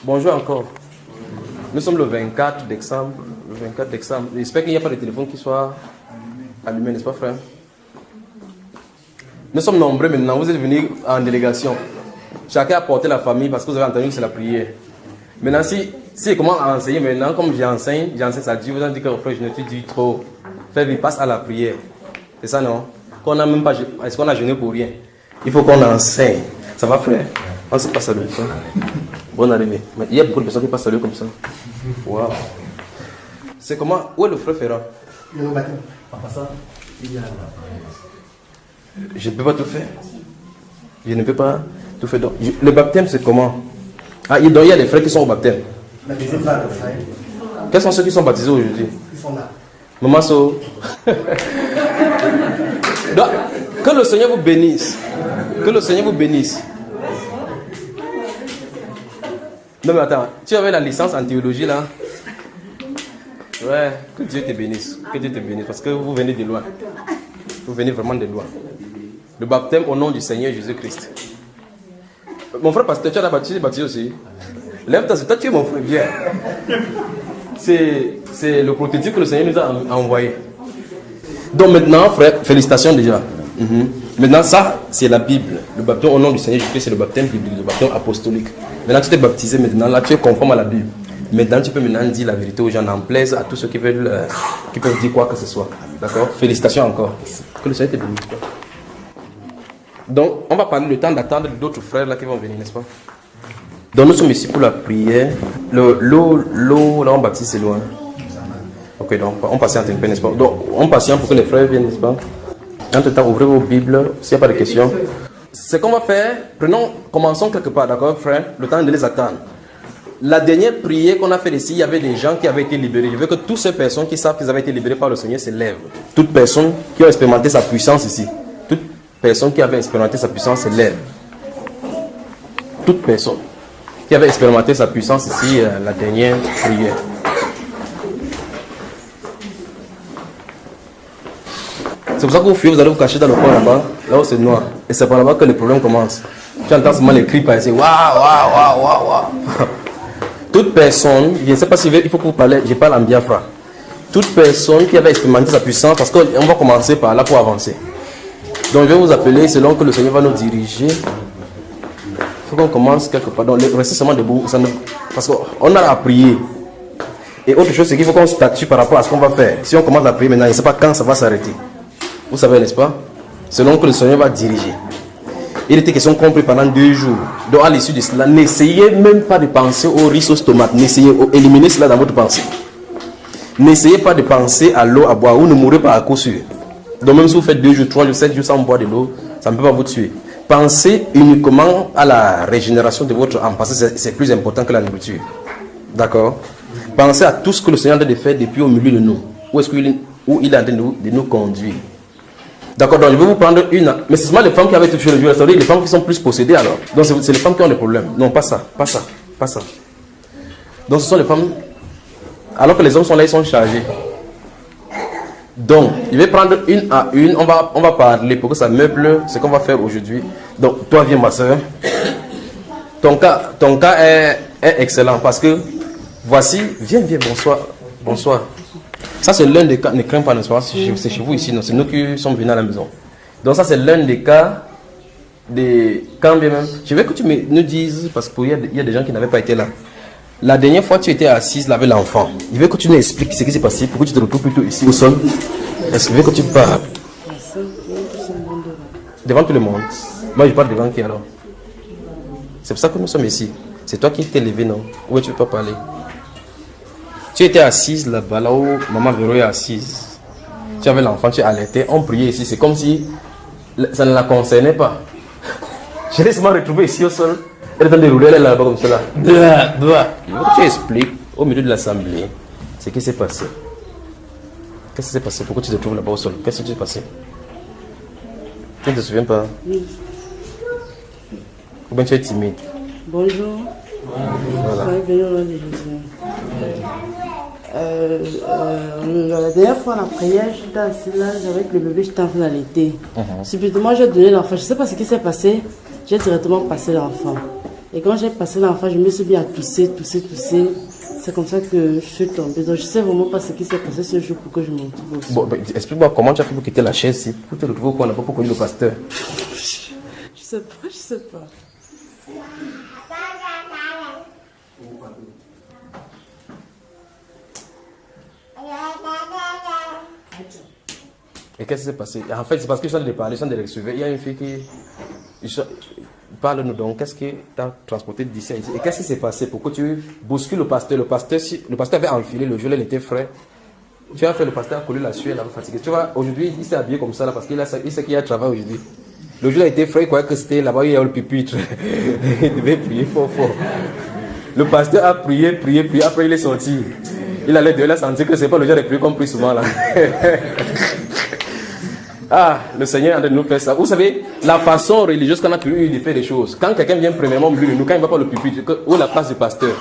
Bonjour encore. Nous sommes le 24 décembre. J'espère qu'il n'y a pas de téléphone qui soit allumé, n'est-ce pas, frère? Nous sommes nombreux maintenant. Vous êtes venus en délégation. Chacun a porté la famille parce que vous avez entendu que c'est la prière. Maintenant, si comment enseigner maintenant, comme j'enseigne ça dit, vous avez dit que frère, je ne te dis trop. Frère, il passe à la prière. C'est ça, non? Qu'on a même pas, est-ce qu'on a jeûné pour rien? Il faut qu'on enseigne. Ça va, frère? On se passe à lui, frère. Bonne arrivée. Mais il y a beaucoup de personnes qui passent à lui comme ça. Waouh. C'est comment? Où est le frère Ferrand? Il est au baptême. Par ça, il y a Je ne peux pas tout faire. Je ne peux pas tout faire. Donc, le baptême, c'est comment? Ah, donc il y a des frères qui sont au baptême. la deuxième part de frère. Quels sont ceux qui sont baptisés aujourd'hui? Ils sont là. Maman So. Donc, que le Seigneur vous bénisse. Que le Seigneur vous bénisse. Non mais attends, tu avais la licence en théologie là? Ouais, que Dieu te bénisse. Que Dieu te bénisse parce que vous venez de loin. Vous venez vraiment de loin. Le baptême au nom du Seigneur Jésus-Christ. Mon frère pasteur, tu as baptisé aussi? Lève-toi, c'est toi, tu es mon frère, bien. C'est le prototype que le Seigneur nous a envoyé. Donc maintenant, frère, félicitations déjà. Maintenant, ça, c'est la Bible. Le baptême au nom du Seigneur Jésus-Christ, c'est le baptême biblique, le baptême apostolique. Maintenant, tu t'es baptisé, maintenant, là, tu es conforme à la Bible. Maintenant, tu peux maintenant dire la vérité aux gens, en plaise à tous ceux qui veulent, qui peuvent dire quoi que ce soit. D'accord? Félicitations encore. Que le Seigneur te bénisse. Donc, on va parler le temps d'attendre d'autres frères là qui vont venir, n'est-ce pas? Donc, nous sommes ici pour la prière. L'eau, là, on baptise, c'est loin. Ok, donc, on patiente un peu, n'est-ce pas? Donc, on patiente pour que les frères viennent, n'est-ce pas? Entre-temps, ouvrez vos Bibles, s'il n'y a pas de questions. Ce qu'on va faire, commençons quelque part, d'accord, frère? Le temps de les attendre. La dernière prière qu'on a fait ici, il y avait des gens qui avaient été libérés. Je veux que toutes ces personnes qui savent qu'ils avaient été libérés par le Seigneur se lèvent. Toutes personnes qui ont expérimenté sa puissance ici. Toutes personnes qui avaient expérimenté sa puissance se lèvent. Toutes personnes qui avaient expérimenté sa puissance ici, la dernière prière. C'est pour ça que vous fuyez, vous allez vous cacher dans le coin là-bas, là où c'est noir. Et c'est par là-bas que le problème commence. Tu entends seulement les cris passer. Waouh, waouh, waouh, waouh, waouh. Toute personne, je ne sais pas si il faut que vous parlez, je parle en Biafra. Toute personne qui avait expérimenté sa puissance, parce qu'on va commencer par là pour avancer. Donc je vais vous appeler selon que le Seigneur va nous diriger. Il faut qu'on commence quelque part. Donc restez seulement debout, parce qu'on a à prier. Et autre chose, c'est qu'il faut qu'on statue par rapport à ce qu'on va faire. Si on commence à prier maintenant, il ne sait pas quand ça va s'arrêter. Vous savez, n'est-ce pas? Selon que le Seigneur va diriger. Il était question qu'on prie pendant 2 jours. Donc à l'issue de cela, n'essayez même pas de penser au riz sauce tomate. N'essayez d'éliminer cela dans votre pensée. N'essayez pas de penser à l'eau à boire. Vous ne mourrez pas à coup sûr. Donc même si vous faites 2 jours, 3 jours, 7 jours sans boire de l'eau, ça ne peut pas vous tuer. Pensez uniquement à la régénération de votre âme, parce que c'est plus important que la nourriture. D'accord? Pensez à tout ce que le Seigneur a de faire depuis au milieu de nous. Où il est en train de nous conduire. D'accord, donc je vais vous prendre une. Mais c'est seulement les femmes qui avaient touché le Dieu. Ça veut dire les femmes qui sont plus possédées alors. Donc c'est les femmes qui ont des problèmes. Non, pas ça, pas ça, pas ça. Donc ce sont les femmes. Alors que les hommes sont là, ils sont chargés. Donc, je vais prendre une à une. On va parler pour que ça meuble ce qu'on va faire aujourd'hui. Donc, toi, viens, ma soeur. Ton cas est excellent parce que voici. Viens, bonsoir. Bonsoir. Ça, c'est l'un des cas, ne crains pas, n'est-ce pas? C'est chez vous ici, non? C'est nous qui sommes venus à la maison. Donc, ça, c'est l'un des cas, quand bien même. Je veux que tu nous dises, parce qu'il y a des gens qui n'avaient pas été là. La dernière fois, tu étais assise là avec l'enfant. Je veux que tu nous expliques ce qui s'est passé, pourquoi tu te retrouves plutôt ici au sol. Est-ce que je veux que tu parles? Devant tout le monde. Moi, je parle devant qui alors? C'est pour ça que nous sommes ici. C'est toi qui t'es levé, non? Où tu ne peux pas parler? Tu étais assise là-bas, là où maman Véro est assise. Tu avais l'enfant, tu alertais, on priait ici. C'est comme si ça ne la concernait pas. Je l'ai seulement retrouvée ici au sol. Elle est en train de rouler là-bas comme cela. Il faut que tu expliques au milieu de l'assemblée ce qui s'est passé. Qu'est-ce qui s'est passé? Pourquoi tu te trouves là-bas au sol? Qu'est-ce qui s'est passé? Tu ne te souviens pas? Oui. Ou bien tu es timide? Bonjour. Voilà. Bienvenue au nom de Jésus. La dernière fois, la prière, j'étais assise là, avec le bébé, j'étais en train d'allaiter. Subitement, j'ai donné l'enfant. Je ne sais pas ce qui s'est passé. J'ai directement passé l'enfant. Et quand j'ai passé l'enfant, je me suis mis à tousser. C'est comme ça que je suis tombée. Donc je sais vraiment pas ce qui s'est passé ce jour pour que je me retrouve aussi. Bon, explique-moi comment tu as fait pour quitter la chaise ici, pour te retrouver au coin, on n'a pas connu le pasteur. Je sais pas. Et qu'est-ce qui s'est passé? En fait, c'est parce que je suis en train de parler, je suis en train de l'excluer. Il y a une fille qui... Parle-nous donc, qu'est-ce qui t'a transporté d'ici à ici? Et qu'est-ce qui s'est passé? Pourquoi tu bouscules le pasteur? Le pasteur avait enfilé, le jour, il était frais. Tu as fait le pasteur a collé la sueur, il avait fatigué. Tu vois, aujourd'hui, il s'est habillé comme ça là, parce qu'il sait qu'il y a travail aujourd'hui. Le jour, il a été frais, il croyait que c'était là-bas, il y a le pupitre. Il devait prier fort. Le pasteur a prié, après il est sorti. Il allait dehors, il a senti que c'est pas le genre de prier qu'on prie souvent là. Ah, le Seigneur est en train de nous faire ça. Vous savez, la façon religieuse qu'on a toujours eu de faire des choses. Quand quelqu'un vient premièrement au milieu de nous, quand il ne va pas le pupitre, ou la place du pasteur,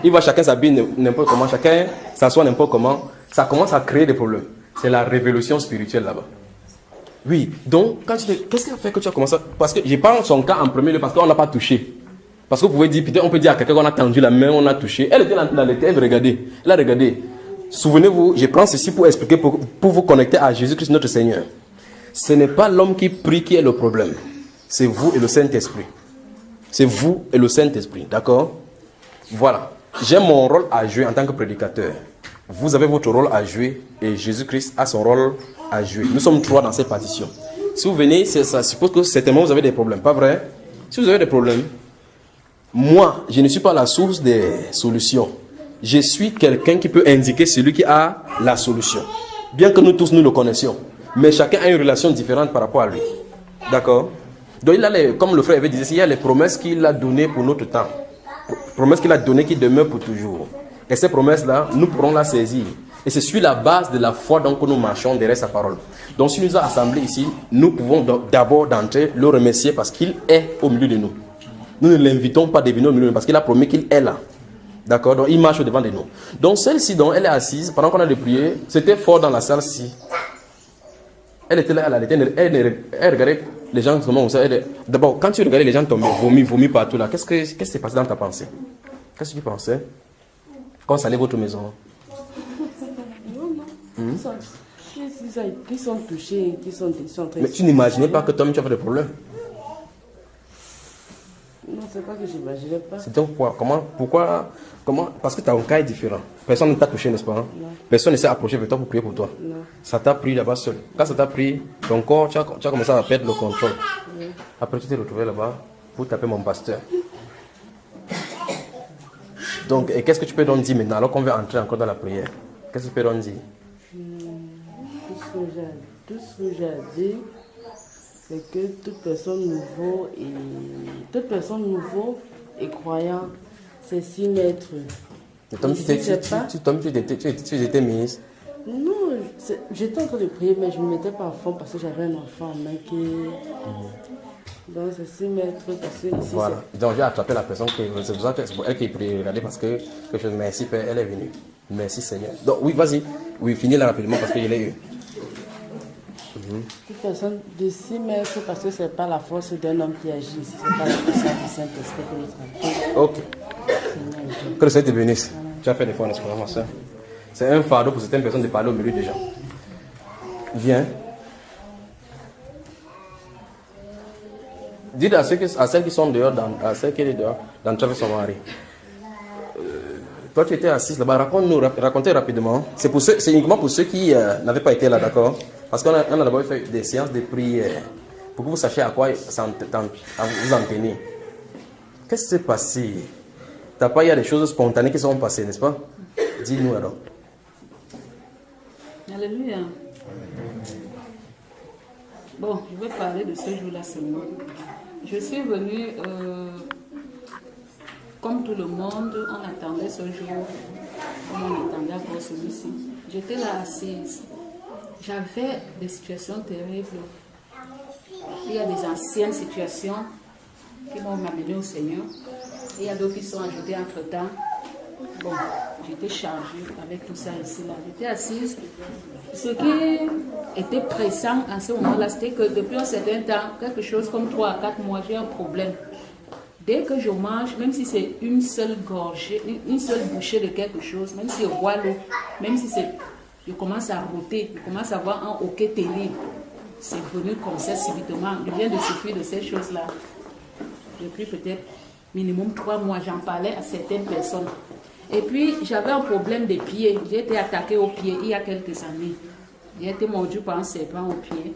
il voit chacun s'habiller n'importe comment, chacun s'assoit n'importe comment, ça commence à créer des problèmes. C'est la révolution spirituelle là-bas. Oui, donc, qu'est-ce qui a fait que tu as commencé? Parce que je prends son cas en premier lieu parce qu'on n'a pas touché. Parce que vous pouvez dire, peut-être on peut dire à quelqu'un qu'on a tendu la main, on a touché. Elle était dans l'été, elle a regardé. Souvenez-vous, je prends ceci pour expliquer, pour vous connecter à Jésus-Christ notre Seigneur. Ce n'est pas l'homme qui prie qui est le problème. C'est vous et le Saint-Esprit. C'est vous et le Saint-Esprit, d'accord? Voilà. J'ai mon rôle à jouer en tant que prédicateur. Vous avez votre rôle à jouer et Jésus-Christ a son rôle à jouer. Nous sommes trois dans cette partition. Si vous venez, ça suppose que certainement vous avez des problèmes, pas vrai? Si vous avez des problèmes, moi, je ne suis pas la source des solutions. Je suis quelqu'un qui peut indiquer celui qui a la solution. Bien que nous tous nous le connaissions. Mais chacun a une relation différente par rapport à lui. D'accord? Donc il a comme le frère avait dit, il y a les promesses qu'il a données pour notre temps. Promesses qu'il a données qui demeurent pour toujours. Et ces promesses-là, nous pourrons la saisir. Et c'est sur la base de la foi donc, que nous marchons derrière sa parole. Donc s'il nous a assemblés ici, nous pouvons d'abord d'entrer le remercier parce qu'il est au milieu de nous. Nous ne l'invitons pas à devenir au milieu de nous parce qu'il a promis qu'il est là. D'accord? Donc il marche au devant de nous. Donc celle-ci, dont elle est assise, pendant qu'on a de prier, c'était fort dans la salle-ci. Elle était là, elle regardait les gens comme ça. D'abord, quand tu regardais les gens tomber, vomi partout là, qu'est-ce qui s'est passé dans ta pensée? Qu'est-ce que tu pensais quand ça allait votre maison? Non. Qui sont touchés, qui sont très... Mais tu n'imaginais pas que toi-même tu avais des problèmes? Non, c'est pas que j'imaginais pas. C'est donc pourquoi, parce que ton cas est différent. Personne ne t'a touché, n'est-ce pas? Hein? Personne ne s'est approché de toi pour prier pour toi. Non. Ça t'a pris là-bas seul. Quand ça t'a pris, ton corps, tu as commencé à perdre le contrôle. Oui. Après, tu t'es retrouvé là-bas pour taper mon pasteur. Donc, et qu'est-ce que tu peux donc dire maintenant, alors qu'on va entrer encore dans la prière? Qu'est-ce que tu peux donc dire? Tout ce que j'ai à dire, c'est que toute personne nouveau et croyant, c'est s'y mettre. Tu étais mise? Non, j'étais en train de prier, mais je ne me mettais pas à fond parce que j'avais un enfant en main qui... Donc c'est s'y mettre parce que ici... Voilà, donc j'ai attrapé la personne, c'est pour elle qui prie, regardez parce que je merci Père, elle est venue. Merci Seigneur. Donc oui, vas-y, oui, finis là rapidement parce que je l'ai eu. Toute personne de s'y mettre parce que ce n'est pas la force d'un homme qui agit ici, ce n'est pas la puissance du Saint-Esprit que nous travaillons. Ok. Que le Seigneur te bénisse. Tu as fait des fois, n'est-ce pas, ma soeur? C'est un fardeau pour certaines personnes de parler au milieu des gens. Viens. Dites à celles qui sont dehors, à celles qui sont dehors, d'entrer avec son mari. Toi, tu étais assise là-bas. Racontez rapidement. C'est uniquement pour ceux qui n'avaient pas été là, d'accord? Parce qu'on a d'abord fait des séances de prière pour que vous sachiez à quoi vous en tenir. Qu'est-ce qui s'est passé? Il y a des choses spontanées qui sont passées, n'est-ce pas? Dis-nous alors. Alléluia. Bon, je vais parler de ce jour-là seulement. Je suis venue, comme tout le monde, on attendait ce jour, comme on attendait encore celui-ci. J'étais là assise. J'avais des situations terribles. Il y a des anciennes situations qui m'ont amené au Seigneur. Et il y a d'autres qui sont ajoutées entre-temps. Bon, j'étais chargée avec tout ça ici, là. J'étais assise. Ce qui était pressant en ce moment-là, c'était que depuis un certain temps, quelque chose comme 3 à 4 mois, j'ai un problème Dès que je mange, même si c'est une seule gorgée, une seule bouchée de quelque chose, même si je bois l'eau, même si c'est, je commence à rôter, je commence à avoir un hoquet terrible. C'est venu comme ça subitement. Je viens de souffrir de ces choses-là. Depuis peut-être minimum 3 mois, j'en parlais à certaines personnes. Et puis, j'avais un problème des pieds. J'ai été attaquée aux pieds il y a quelques années. J'ai été mordue par un serpent aux pieds.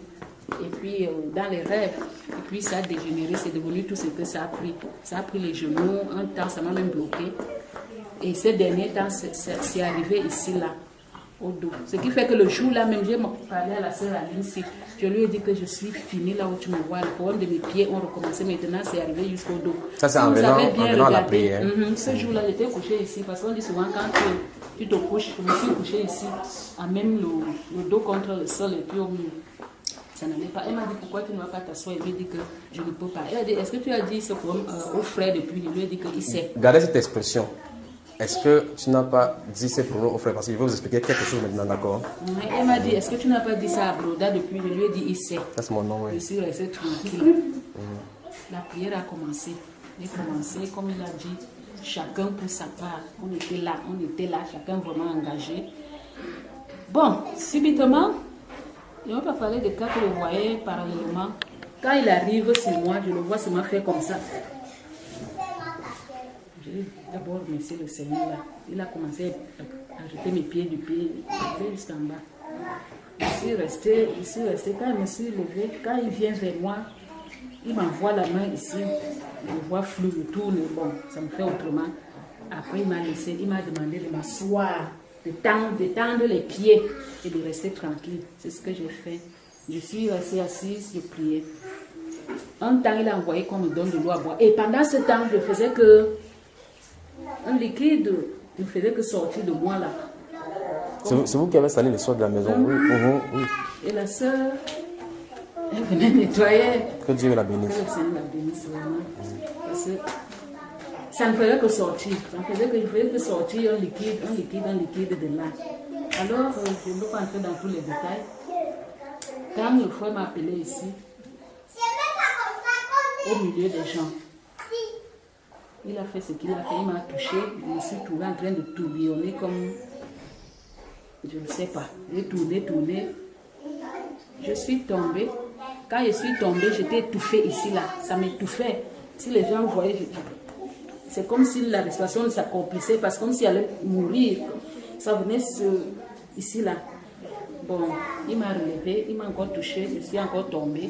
Et puis, dans les rêves. Et puis, ça a dégénéré. C'est devenu tout ce que ça a pris. Ça a pris les genoux. Un temps, ça m'a même bloqué. Et ces derniers temps, c'est arrivé ici, là, au dos. Ce qui fait que le jour-là, même, j'ai parlé à la sœur Aline ici. Je lui ai dit que je suis finie là où tu me vois. Le problème de mes pieds ont recommencé. Maintenant, c'est arrivé jusqu'au dos. Ça, c'est en venant à la prière. Ce jour-là, j'étais couchée ici. Parce qu'on dit souvent, quand tu te couches, je me suis couchée ici, à même le dos contre le sol et puis au milieu. Ça n'allait pas. Elle m'a dit, pourquoi tu ne vas pas t'asseoir? Elle lui a dit que je ne peux pas. Elle a dit, est-ce que tu as dit ce problème au frère depuis? Il lui a dit qu'il sait. Gardez cette expression. Est-ce que tu n'as pas dit ces problèmes au frère? Parce qu'il va vous expliquer quelque chose maintenant, d'accord? Elle m'a dit, est-ce que tu n'as pas dit ça à Broda depuis? Je lui ai dit, il sait. Ça, c'est mon nom, oui. Je suis restée tranquille. La prière a commencé. Elle a commencé, comme il a dit, chacun pour sa part. On était là, chacun vraiment engagé. Bon, subitement, je ne vais pas parler de cas que je voyais parallèlement. Quand il arrive sur moi, je le vois seulement faire comme ça. J'ai d'abord remercié le Seigneur là. Il a commencé à jeter mes pieds du pied jusqu'en bas. Je suis restée. Quand je me suis levée, quand il vient vers moi, il m'envoie la main ici. Je le vois flou, je tourne. Bon, ça me fait autrement. Après, il m'a demandé de m'asseoir, de tendre les pieds et de rester tranquille. C'est ce que j'ai fait. Je suis restée assise, je priais. Un temps, il a envoyé qu'on me donne de l'eau à boire. Et pendant ce temps, je faisais que un liquide ne faisait que sortir de moi là. C'est vous qui avez salé le sol de la maison, oui. Oui. Et la sœur, elle venait nettoyer. Que Dieu la bénisse. Que le Seigneur la bénisse vraiment. Parce que ça ne faisait que sortir. Je faisais que sortir un liquide de là. Alors, je ne peux pas entrer dans tous les détails. Quand le frère m'a appelé ici, au milieu des gens, il a fait ce qu'il a fait, il m'a touché, je me suis trouvée en train de tourbillonner comme, je ne sais pas, j'ai tourné, je suis tombée. Quand je suis tombée, j'étais étouffée ici, là, ça m'étouffait. Si les gens voyaient, c'est comme si la respiration ne s'accomplissait, parce que comme si elle allait mourir, ça venait ici, là. Bon, il m'a relevée, il m'a encore touchée, je suis encore tombée.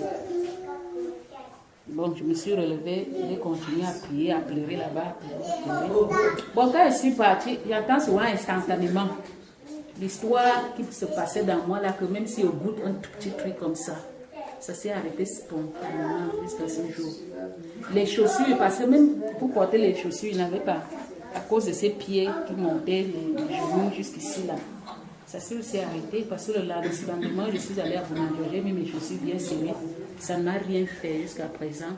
Bon, je me suis relevée, j'ai continué à prier, à pleurer là-bas. Bon, quand je suis partie, j'entends souvent instantanément l'histoire qui se passait dans moi là, que même si on goûte un tout petit truc comme ça, ça s'est arrêté spontanément jusqu'à ce jour. Les chaussures, parce que même pour porter les chaussures, il n'avait pas, à cause de ses pieds qui montaient les genoux jusqu'ici là. Ça s'est arrêté parce que le lendemain, je suis allée à Bonadio, j'ai mis mes chaussures bien serrées. Ça n'a rien fait jusqu'à présent.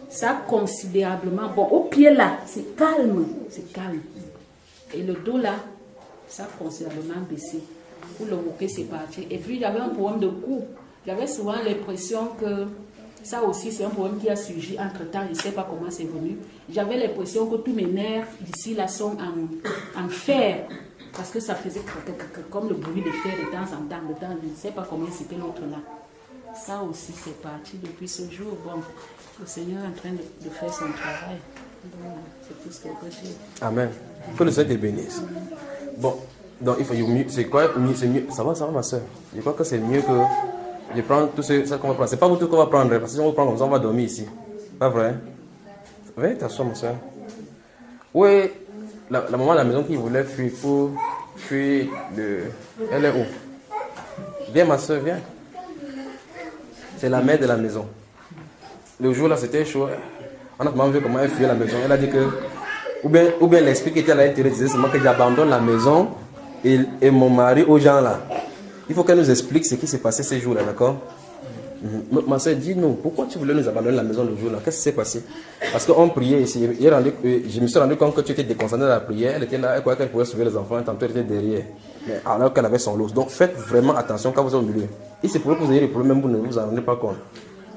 Ça a considérablement... Bon, au pied là, c'est calme. Et le dos là, ça a considérablement baissé. Pour le hoquet, c'est parti. Et puis, j'avais un problème de cou. J'avais souvent l'impression que... Ça aussi, c'est un problème qui a surgi entre-temps. Je ne sais pas comment c'est venu. J'avais l'impression que tous mes nerfs d'ici là sont en fer. Parce que ça faisait comme le bruit de fer de temps en temps. Je ne sais pas comment c'était l'autre là. Ça aussi, c'est parti depuis ce jour. Bon, le Seigneur est en train de faire son travail. Bon, c'est tout ce que je peux dire. Amen. Que le Seigneur te bénisse. Bon, donc il faut mieux. C'est quoi mieux? C'est mieux. Ça va, ma soeur. Je crois que c'est mieux que je prends tout ça qu'on va prendre. C'est pas vous tout qu'on va prendre. Parce que si on va prendre comme ça, on va dormir ici. Pas vrai? Viens t'asseoir, ma soeur. Oui, la maman de la maison qui voulait fuir pour fuir elle est où? Viens, ma soeur, viens. C'est la mère de la maison. Le jour là, c'était chaud. On a vraiment vu comment elle fuyait la maison. Elle a dit que, ou bien l'esprit qui était à l'intérieur disait seulement que j'abandonne la maison et mon mari aux gens là. Il faut qu'elle nous explique ce qui s'est passé ces jours là, d'accord? Ma soeur, dis-nous, pourquoi tu voulais nous abandonner la maison le jour là? Qu'est-ce qui s'est passé? Parce qu'on priait ici. Je me suis rendu compte que tu étais déconcentré dans la prière. Elle était là, elle croyait qu'elle pouvait sauver les enfants, tantôt elle était derrière. Mais alors qu'elle avait son lot. Donc faites vraiment attention quand vous êtes au milieu. Et c'est pour que vous ayez des problèmes, vous ne vous en rendez pas compte.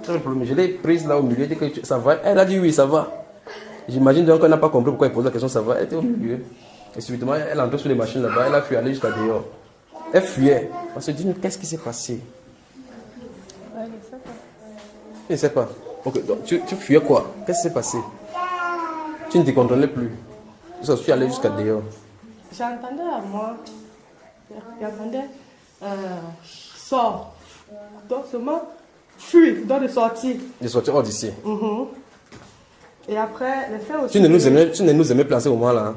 Je l'ai prise là au milieu, dit que ça va. Elle a dit oui, ça va. J'imagine donc qu'elle n'a pas compris pourquoi il pose la question, ça va, elle était au milieu. Et subitement, elle entrait sur les machines là-bas, elle a fui aller jusqu'à dehors. Elle fuyait. On se dit, qu'est-ce qui s'est passé? Je ne sais pas. Ok, donc tu fuyais quoi? Qu'est-ce qui s'est passé? Tu ne te contrôlais plus. Je suis allé jusqu'à dehors. J'entendais à moi. J'entendais sort. Donc seulement fuir, donc de sortir. De sortir hors d'ici. Et après, le fait aussi. Tu ne nous aimais plus à ce moment-là. Hein?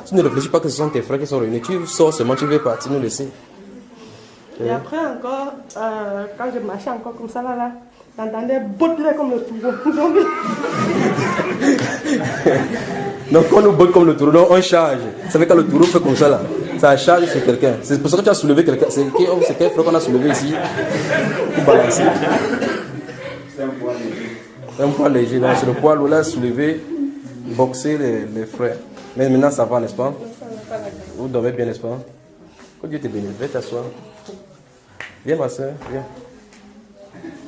Tu ne réfléchis pas que ce sont tes frères qui sont réunis. Tu sors seulement, tu veux partir, nous laisser. Et après encore, quand je marchais encore comme ça là, j'entendais botter comme le taureau. Donc quand on botte comme le taureau, on charge. Vous savez quand le taureau fait comme ça là, ça charge sur quelqu'un. C'est pour ça que tu as soulevé quelqu'un. C'est quel frère qu'on a soulevé ici pour balancer. C'est un poids léger. C'est un poids léger. Donc c'est le poids là soulevé, boxer les frères. Mais maintenant ça va, n'est-ce pas? Vous dormez bien, n'est-ce pas? Que Dieu te bénisse. Viens t'asseoir. Viens ma soeur, viens.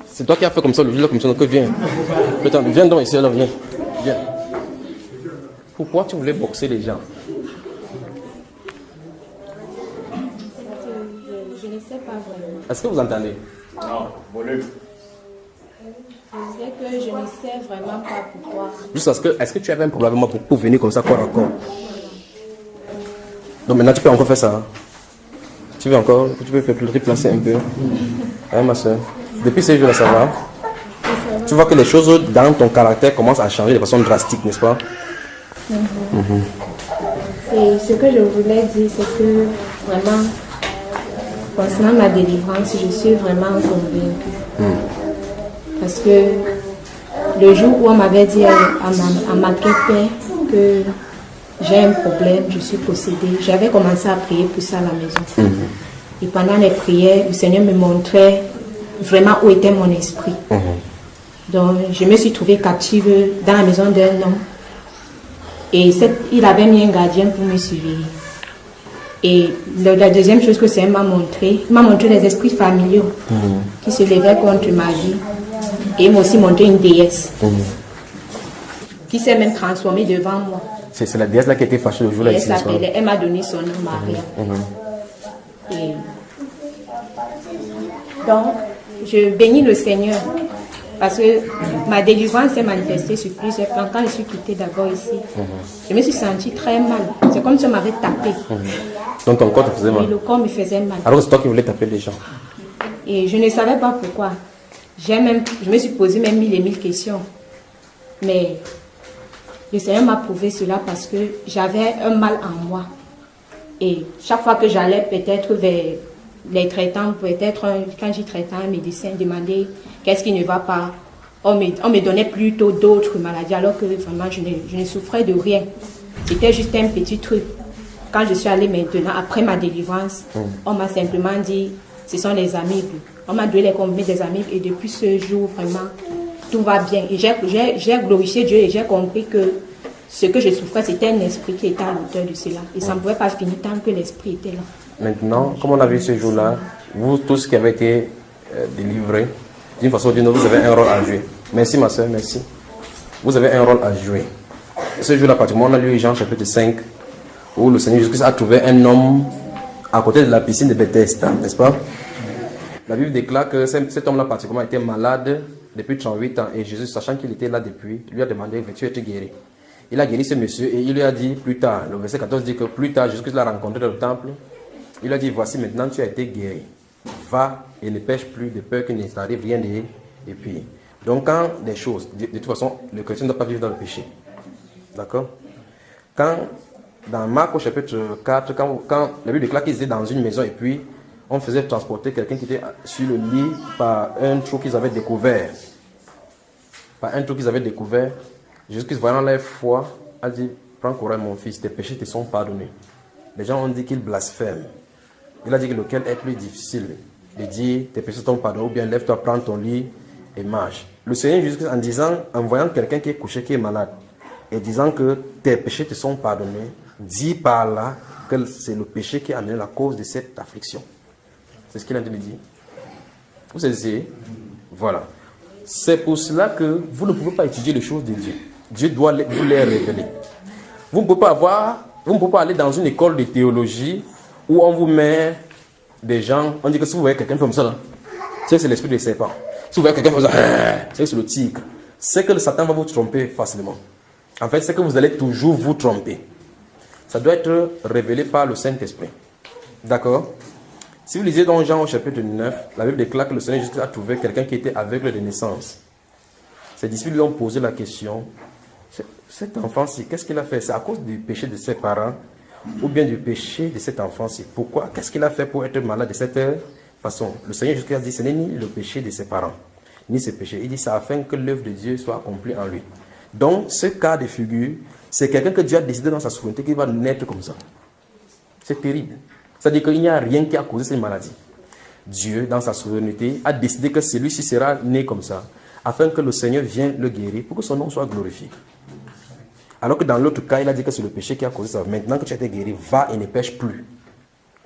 C'est toi qui as fait comme ça le jour là, comme ça, donc viens. Attends, viens donc ici, alors viens. Viens. Pourquoi tu voulais boxer les gens? Je ne sais pas vraiment. Est-ce que vous entendez? Non, volume. Je disais que je ne sais vraiment pas pourquoi. Juste parce que, est-ce que tu avais un problème avec moi pour venir comme ça, corps à corps? Donc maintenant tu peux encore faire ça. Hein? Tu veux encore? Tu peux replacer un peu? Hein, ma soeur? Depuis ces jours-là, ça va? Tu vois que les choses dans ton caractère commencent à changer de façon drastique, n'est-ce pas? Et ce que je voulais dire, c'est que vraiment, concernant ma délivrance, je suis vraiment convaincue. Parce que le jour où on m'avait dit à ma père que j'ai un problème, je suis possédée, j'avais commencé à prier pour ça à la maison. Et pendant les prières, le Seigneur me montrait vraiment où était mon esprit. Donc, je me suis trouvée captive dans la maison d'un homme. Et il avait mis un gardien pour me surveiller. Et la deuxième chose que c'est m'a montré les esprits familiaux qui se levaient contre ma vie. Et il m'a aussi montré une déesse qui s'est même transformée devant moi. C'est la déesse là qui était fâchée le jour là. Elle m'a donné son nom, Maria. Et donc, je bénis le Seigneur parce que ma délivrance s'est manifestée sur plusieurs plans. Quand je suis quittée d'abord ici, je me suis sentie très mal. C'est comme si on m'avait tapé. Donc ton corps te faisait mal? Et le corps me faisait mal. Alors c'est toi qui voulais taper les gens? Et je ne savais pas pourquoi. Je me suis posé même 1000 et 1000 questions. Mais le Seigneur m'a prouvé cela parce que j'avais un mal en moi. Et chaque fois que j'allais peut-être vers les traitants, peut-être quand j'y traitais un médecin, demander qu'est-ce qui ne va pas, on me donnait plutôt d'autres maladies alors que vraiment je ne souffrais de rien. C'était juste un petit truc. Quand je suis allée maintenant, après ma délivrance, on m'a simplement dit, ce sont les amibes. On m'a donné les combinaisons des amibes et depuis ce jour, vraiment, tout va bien. Et j'ai glorifié Dieu et j'ai compris que ce que je souffrais, c'était un esprit qui était à l'auteur de cela. Et ça ne pouvait pas finir tant que l'esprit était là. Maintenant, comme on a vu ce jour-là, vous tous qui avez été délivrés, d'une façon ou d'une autre, vous avez un rôle à jouer. Merci ma soeur, merci. Vous avez un rôle à jouer. Ce jour-là, pratiquement, on a lu Jean chapitre 5, où le Seigneur Jésus-Christ a trouvé un homme à côté de la piscine de Bethesda, n'est-ce pas? La Bible déclare que cet homme-là, pratiquement, était malade depuis 38 ans. Et Jésus, sachant qu'il était là depuis, lui a demandé, veux-tu être guéri? Il a guéri ce monsieur et il lui a dit plus tard, le verset 14 dit que plus tard, Jésus-Christ l'a rencontré dans le temple. Il lui a dit, voici maintenant tu as été guéri. Va et ne pêche plus de peur qu'il ne t'arrive rien et puis. Donc quand des choses, de toute façon, le chrétien ne doit pas vivre dans le péché. D'accord? Quand, dans Marc au chapitre 4, quand la Bible déclare qu'ils étaient dans une maison et puis on faisait transporter quelqu'un qui était sur le lit par un trou qu'ils avaient découvert. Par un trou qu'ils avaient découvert. Jésus-Christ, voyant leur foi, a dit, prends courage mon fils, tes péchés te sont pardonnés. Les gens ont dit qu'il blasphème. Il a dit que lequel est plus difficile de dire, tes péchés sont pardonnés, ou bien lève-toi, prends ton lit et marche. Le Seigneur Jésus-Christ, en voyant quelqu'un qui est couché, qui est malade, et disant que tes péchés te sont pardonnés, dit par là que c'est le péché qui a amené la cause de cette affliction. C'est ce qu'il a dit de dire. Vous essayez? Voilà. C'est pour cela que vous ne pouvez pas étudier les choses de Dieu. Dieu doit vous les révéler. Vous ne pouvez pas aller dans une école de théologie où on vous met des gens, on dit que si vous voyez quelqu'un comme ça, là, c'est l'esprit des serpents. Si vous voyez quelqu'un comme ça, c'est le tigre. C'est que le Satan va vous tromper facilement. En fait, c'est que vous allez toujours vous tromper. Ça doit être révélé par le Saint-Esprit. D'accord? Si vous lisez dans Jean au chapitre 9, la Bible déclare que le Seigneur Jésus a trouvé quelqu'un qui était aveugle de naissance. Ses disciples lui ont posé la question, cet enfant-ci, qu'est-ce qu'il a fait? C'est à cause du péché de ses parents ou bien du péché de cet enfant-ci? Pourquoi? Qu'est-ce qu'il a fait pour être malade de cette façon? Le Seigneur Jésus a dit, ce n'est ni le péché de ses parents, ni ses péchés. Il dit, c'est afin que l'œuvre de Dieu soit accomplie en lui. Donc, ce cas de figure, c'est quelqu'un que Dieu a décidé dans sa souveraineté qu'il va naître comme ça. C'est terrible. C'est-à-dire qu'il n'y a rien qui a causé cette maladie. Dieu, dans sa souveraineté, a décidé que celui-ci sera né comme ça, afin que le Seigneur vienne le guérir, pour que son nom soit glorifié. Alors que dans l'autre cas, il a dit que c'est le péché qui a causé ça. Maintenant que tu as été guéri, va et ne pêche plus.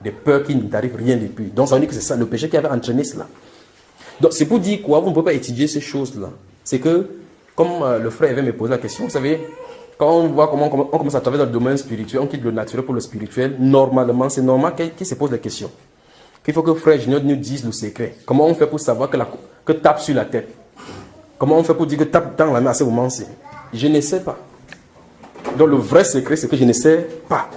De peur qu'il ne t'arrive rien depuis. Donc ça veut dire que c'est ça, le péché qui avait entraîné cela. Donc c'est pour dire quoi? Vous ne pouvez pas étudier ces choses-là. C'est que, comme le frère avait me posé la question, vous savez, quand on voit comment on commence à travailler dans le domaine spirituel, on quitte le naturel pour le spirituel, normalement, c'est normal qu'il se pose des questions. Qu'il faut que le frère Junior nous dise le secret. Comment on fait pour savoir que tape sur la tête? Comment on fait pour dire que tape dans la main à ce moment-ci? Je ne sais pas. Donc le vrai secret, c'est que je ne sais pas.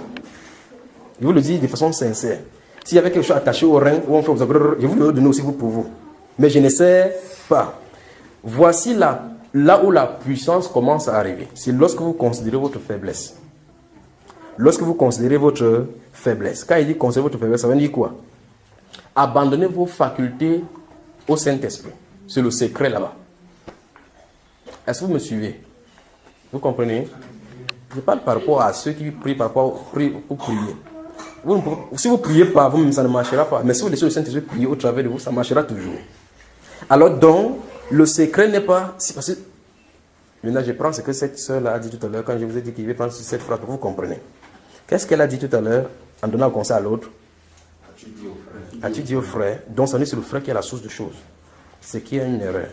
Je vous le dis de façon sincère. S'il y avait quelque chose attaché au rein, où on fait, je vous le donne aussi pour vous. Mais je ne sais pas. Voici là où la puissance commence à arriver. C'est lorsque vous considérez votre faiblesse. Lorsque vous considérez votre faiblesse. Quand il dit considérer votre faiblesse, ça veut dire quoi? Abandonnez vos facultés au Saint-Esprit. C'est le secret là-bas. Est-ce que vous me suivez? Vous comprenez? Je parle par rapport à ceux qui prient pour prier. Si vous ne priez pas, vous-même, ça ne marchera pas. Mais si vous laissez le Saint-Esprit prier au travers de vous, ça marchera toujours. Alors donc, le secret n'est pas... Parce que, maintenant, je prends ce que cette soeur-là a dit tout à l'heure, quand je vous ai dit qu'il va prendre cette phrase, vous comprenez. Qu'est-ce qu'elle a dit tout à l'heure, en donnant un conseil à l'autre? As-tu dit au frère? Donc, ça n'est c'est le frère qui est la source de choses. C'est qui a une erreur.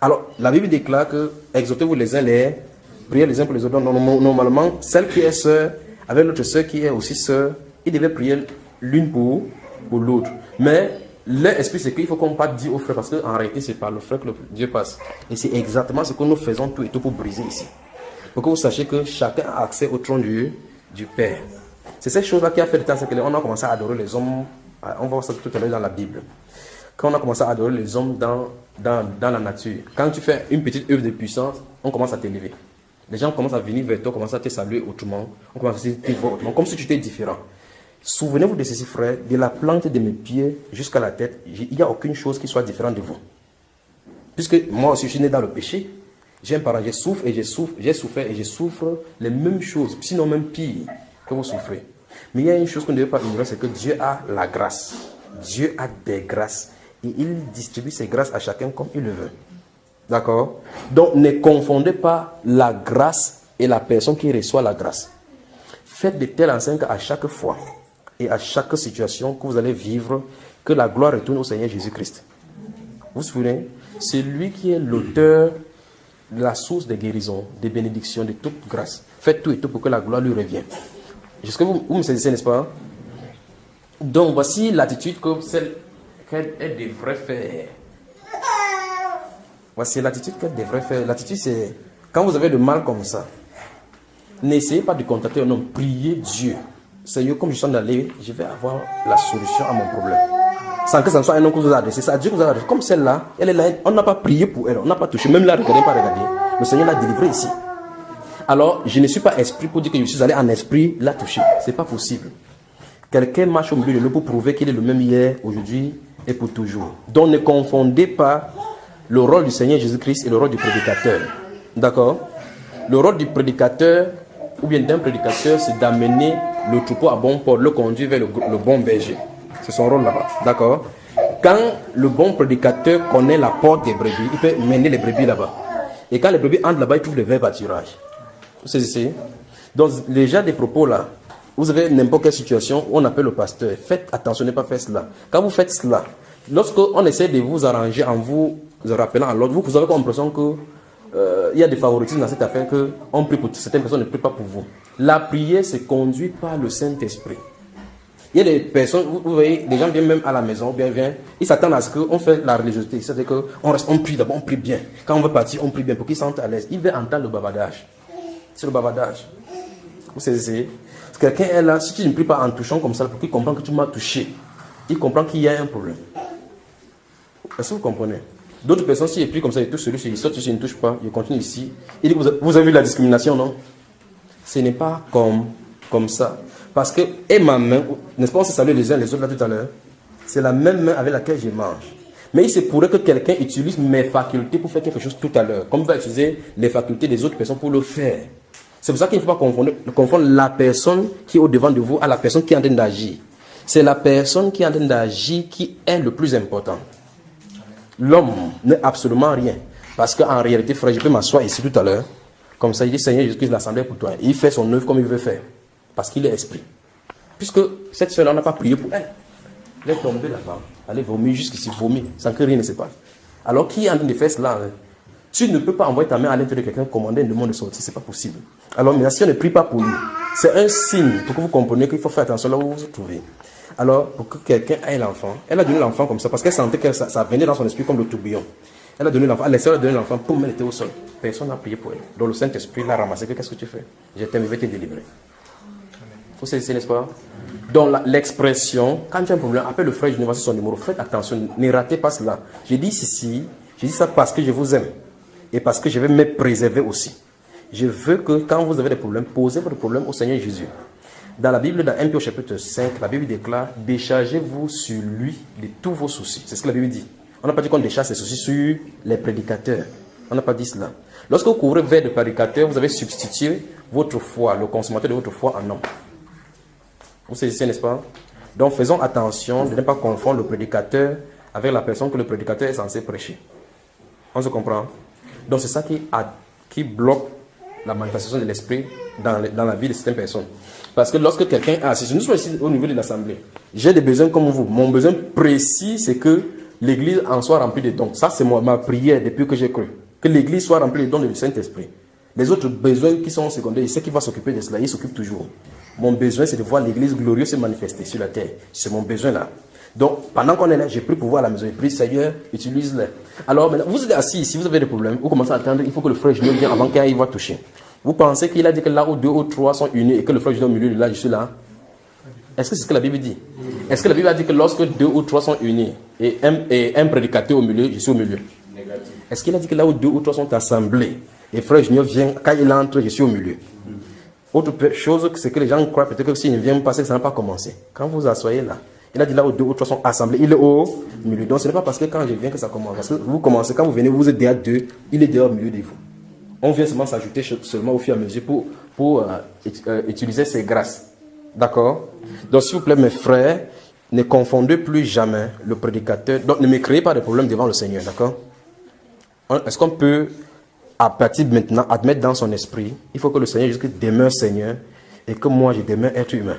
Alors, la Bible déclare que exhortez-vous les uns les priez les uns pour les autres. Donc, normalement, celle qui est sœur, avec l'autre sœur qui est aussi sœur, ils devaient prier l'une pour l'autre. Mais l'esprit, c'est qu'il faut qu'on ne pas dire au frère, parce qu'en réalité, c'est par le frère que Dieu passe. Et c'est exactement ce que nous faisons tout et tout pour briser ici. Pour que vous sachiez que chacun a accès au trône du Père. C'est cette chose-là qui a fait le temps, c'est qu'on a commencé à adorer les hommes. On va voir ça tout à l'heure dans la Bible. Quand on a commencé à adorer les hommes dans la nature, quand tu fais une petite œuvre de puissance, on commence à t'élever. Les gens commencent à venir vers toi, commencent à te saluer autrement, on commence à te voir autrement, comme si tu étais différent. Souvenez-vous de ceci, frère, de la plante de mes pieds jusqu'à la tête, il n'y a aucune chose qui soit différente de vous. Puisque moi aussi, je suis né dans le péché, j'ai un parent, j'ai souffert et je souffre les mêmes choses, sinon même pire que vous souffrez. Mais il y a une chose qu'on ne devait pas ignorer, c'est que Dieu a la grâce. Dieu a des grâces. Et il distribue ses grâces à chacun comme il le veut. D'accord? Donc, ne confondez pas la grâce et la personne qui reçoit la grâce. Faites de telle enseigne qu'à chaque fois et à chaque situation que vous allez vivre, que la gloire retourne au Seigneur Jésus-Christ. Vous vous souvenez? C'est lui qui est l'auteur de la source des guérisons, des bénédictions, de toute grâce. Faites tout et tout pour que la gloire lui revienne. Jusque vous me saisissez, n'est-ce pas? Donc, voici l'attitude que celle qu'elle devrait faire. Voici l'attitude qu'elle devrait faire. L'attitude, c'est quand vous avez le mal comme ça, n'essayez pas de contacter un homme. Priez Dieu. Seigneur, comme je suis allé, je vais avoir la solution à mon problème. Sans que ce soit un homme que vous a adressé. C'est à Dieu que vous avez adressé. Comme celle-là, elle est là, on n'a pas prié pour elle. On n'a pas touché. Même là, regardez, pas regarder. Le Seigneur l'a délivré ici. Alors, je ne suis pas esprit pour dire que je suis allé en esprit la toucher. Ce n'est pas possible. Quelqu'un marche au milieu de l'eau pour prouver qu'il est le même hier, aujourd'hui et pour toujours. Donc ne confondez pas le rôle du Seigneur Jésus-Christ et le rôle du prédicateur. D'accord? Le rôle du prédicateur, ou bien d'un prédicateur, c'est d'amener le troupeau à bon port, le conduire vers le bon berger. C'est son rôle là-bas. D'accord? Quand le bon prédicateur connaît la porte des brebis, il peut mener les brebis là-bas. Et quand les brebis entrent là-bas, il trouve le vrai pâturage. Vous saisissez? Donc les gens des propos là, vous avez n'importe quelle situation où on appelle le pasteur. Faites attention, ne pas faire cela. Quand vous faites cela, lorsqu'on essaie de vous arranger en vous rappelant à l'autre, vous avez l'impression que il y a des favoritismes dans cette affaire que on prie pour certaines personnes, ne prient pas pour vous. La prière se conduit par le Saint-Esprit. Il y a des personnes, vous voyez, des gens viennent même à la maison, viennent, ils s'attendent à ce qu'on fait la religiosité. C'est-à-dire qu'on prie d'abord, on prie bien. Quand on veut partir, on prie bien pour qu'ils se sentent à l'aise. Ils veulent entendre le bavardage. C'est le bavardage. Vous savez, quelqu'un est là, si tu ne pries pas en touchant comme ça, pour qu'il comprenne que tu m'as touché, il comprend qu'il y a un problème. Est-ce que vous comprenez? D'autres personnes, si ils prient comme ça, ils touchent celui-ci, ils sortent, ils ne touchent pas, ils continuent ici. Il dit, vous avez vu la discrimination, non? Ce n'est pas comme ça. Parce que, et ma main, n'est-ce pas, on s'est salué les uns les autres là tout à l'heure, c'est la même main avec laquelle je mange. Mais il se pourrait que quelqu'un utilise mes facultés pour faire quelque chose tout à l'heure, comme va utiliser les facultés des autres personnes pour le faire. C'est pour ça qu'il ne faut pas confondre la personne qui est au-devant de vous à la personne qui est en train d'agir. C'est la personne qui est en train d'agir qui est le plus important. L'homme n'est absolument rien. Parce qu'en réalité, frère, je peux m'asseoir ici tout à l'heure, comme ça, il dit, Seigneur Jésus-Christ, l'assemblée pour toi. Et il fait son œuvre comme il veut faire. Parce qu'il est esprit. Puisque cette soeur-là n'a pas prié pour elle. Elle est tombée là-bas. Elle est vomie jusqu'ici, vomie, sans que rien ne se passe. Alors, qui est en train de faire cela? Tu ne peux pas envoyer ta main à l'intérieur de quelqu'un, commander une demande de sortie. Ce n'est pas possible. Alors, mais si on ne prie pas pour lui, c'est un signe pour que vous compreniez qu'il faut faire attention là où vous vous trouvez. Alors, pour que quelqu'un ait l'enfant, elle a donné l'enfant comme ça, parce qu'elle sentait que ça venait dans son esprit comme le tourbillon. Elle a donné l'enfant, elle a donné l'enfant, poum, elle était au sol. Personne n'a prié pour elle. Donc le Saint-Esprit l'a ramassé. Qu'est-ce que tu fais? Je t'aime, je vais te délivrer. Vous savez, n'est-ce pas? Donc l'expression, quand tu as un problème, appelle le frère, je ne vois pas son numéro. Faites attention, ne ratez pas cela. Je dis ceci, je dis ça parce que je vous aime. Et parce que je vais me préserver aussi. Je veux que quand vous avez des problèmes, posez votre problème au Seigneur Jésus. Dans la Bible, dans 1 Pierre chapitre 5, la Bible déclare, déchargez-vous sur lui de tous vos soucis. C'est ce que la Bible dit. On n'a pas dit qu'on décharge ses soucis sur les prédicateurs. On n'a pas dit cela. Lorsque vous courez vers des prédicateurs, vous avez substitué votre foi, le consommateur de votre foi en homme. Vous saisissez, n'est-ce pas? Donc faisons attention de ne pas confondre le prédicateur avec la personne que le prédicateur est censé prêcher. On se comprend? Donc c'est ça qui bloque la manifestation de l'esprit dans la vie de certaines personnes. Parce que lorsque quelqu'un est assis, nous sommes ici au niveau de l'assemblée, j'ai des besoins comme vous. Mon besoin précis, c'est que l'église en soit remplie de dons. Ça, c'est ma prière depuis que j'ai cru. Que l'église soit remplie de dons du Saint-Esprit. Les autres besoins qui sont secondaires, il sait qu'il va s'occuper de cela, il s'occupe toujours. Mon besoin, c'est de voir l'église glorieuse se manifester sur la terre. C'est mon besoin là. Donc, pendant qu'on est là, j'ai pris pour voir à la maison. J'ai pris, Seigneur, utilise-le. Alors, maintenant, vous êtes assis ici, vous avez des problèmes. Vous commencez à attendre, il faut que le frère Junior vienne avant qu'il va toucher. Vous pensez qu'il a dit que là où 2 ou 3 sont unis et que le frère Junior au milieu de là, je suis là? Est-ce que c'est ce que la Bible dit? Est-ce que la Bible a dit que lorsque 2 ou 3 sont unis et un prédicateur au milieu, je suis au milieu? Négatif. Est-ce qu'il a dit que là où 2 ou 3 sont assemblés et frère Junior vient, quand il entre, je suis au milieu? Autre chose, c'est que les gens croient peut-être que s'il ne vient pas, ça n'a pas commencé. Quand vous asseyez là, il a dit là où 2 ou 3 sont assemblés, il est au milieu. Donc ce n'est pas parce que quand je viens que ça commence. Parce que vous commencez, quand vous venez, vous êtes déjà 2, il est déjà au milieu de vous. On vient seulement s'ajouter seulement au fur et à mesure pour utiliser ces grâces. D'accord? Donc s'il vous plaît mes frères, ne confondez plus jamais le prédicateur. Donc ne me créez pas de problèmes devant le Seigneur. D'accord? Est-ce qu'on peut, à partir de maintenant, admettre dans son esprit, il faut que le Seigneur Jésus demeure Seigneur et que moi je demeure être humain.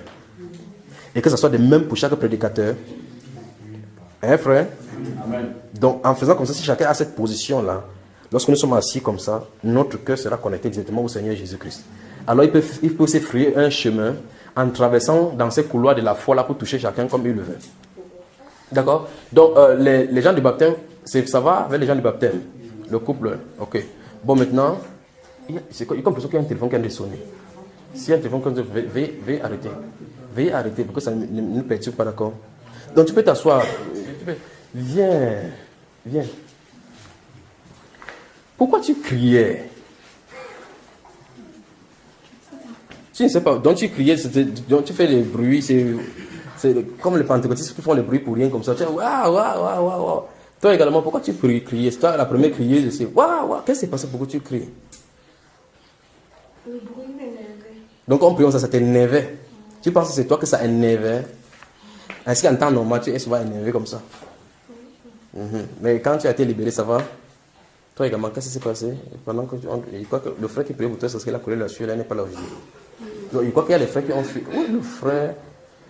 Et que ce soit de même pour chaque prédicateur. Hein frère? Amen. Donc en faisant comme ça, si chacun a cette position-là, lorsque nous sommes assis comme ça, notre cœur sera connecté directement au Seigneur Jésus-Christ. Alors il peut se frayer un chemin en traversant dans ces couloirs de la foi là pour toucher chacun comme il le veut. D'accord? Donc les gens du baptême, ça va avec les gens du baptême? Le couple, ok. Bon maintenant, il y a comme qu'il y a un téléphone qui vient de sonner. S'il y a un téléphone qui vient de sonner, veuillez arrêter. Veuillez arrêter parce que ça ne nous perturbe pas, d'accord? Donc tu peux t'asseoir. Viens. Pourquoi tu criais? Tu ne sais pas. Donc tu criais, donc tu fais des bruits, c'est comme les pentecôtistes qui font les bruits pour rien comme ça. Tu dis waouh. Toi également, pourquoi tu criais? C'est toi la première criée, c'est waouh. Qu'est-ce qui s'est passé? Pourquoi tu cries? Le bruit m'énervait. Donc on prie, ça t'énervait. Tu penses que c'est toi que ça énervait? Est-ce qu'en temps normal, tu es souvent énervé comme ça? Mais quand tu as été libéré, ça va? Toi également, qu'est-ce qui s'est passé? Pendant que il croit que le frère qui priait pour toi, c'est parce qu'il a collé la sueur, là, il n'est pas là aujourd'hui. Donc il croit qu'il y a les frères qui ont fui. Oui,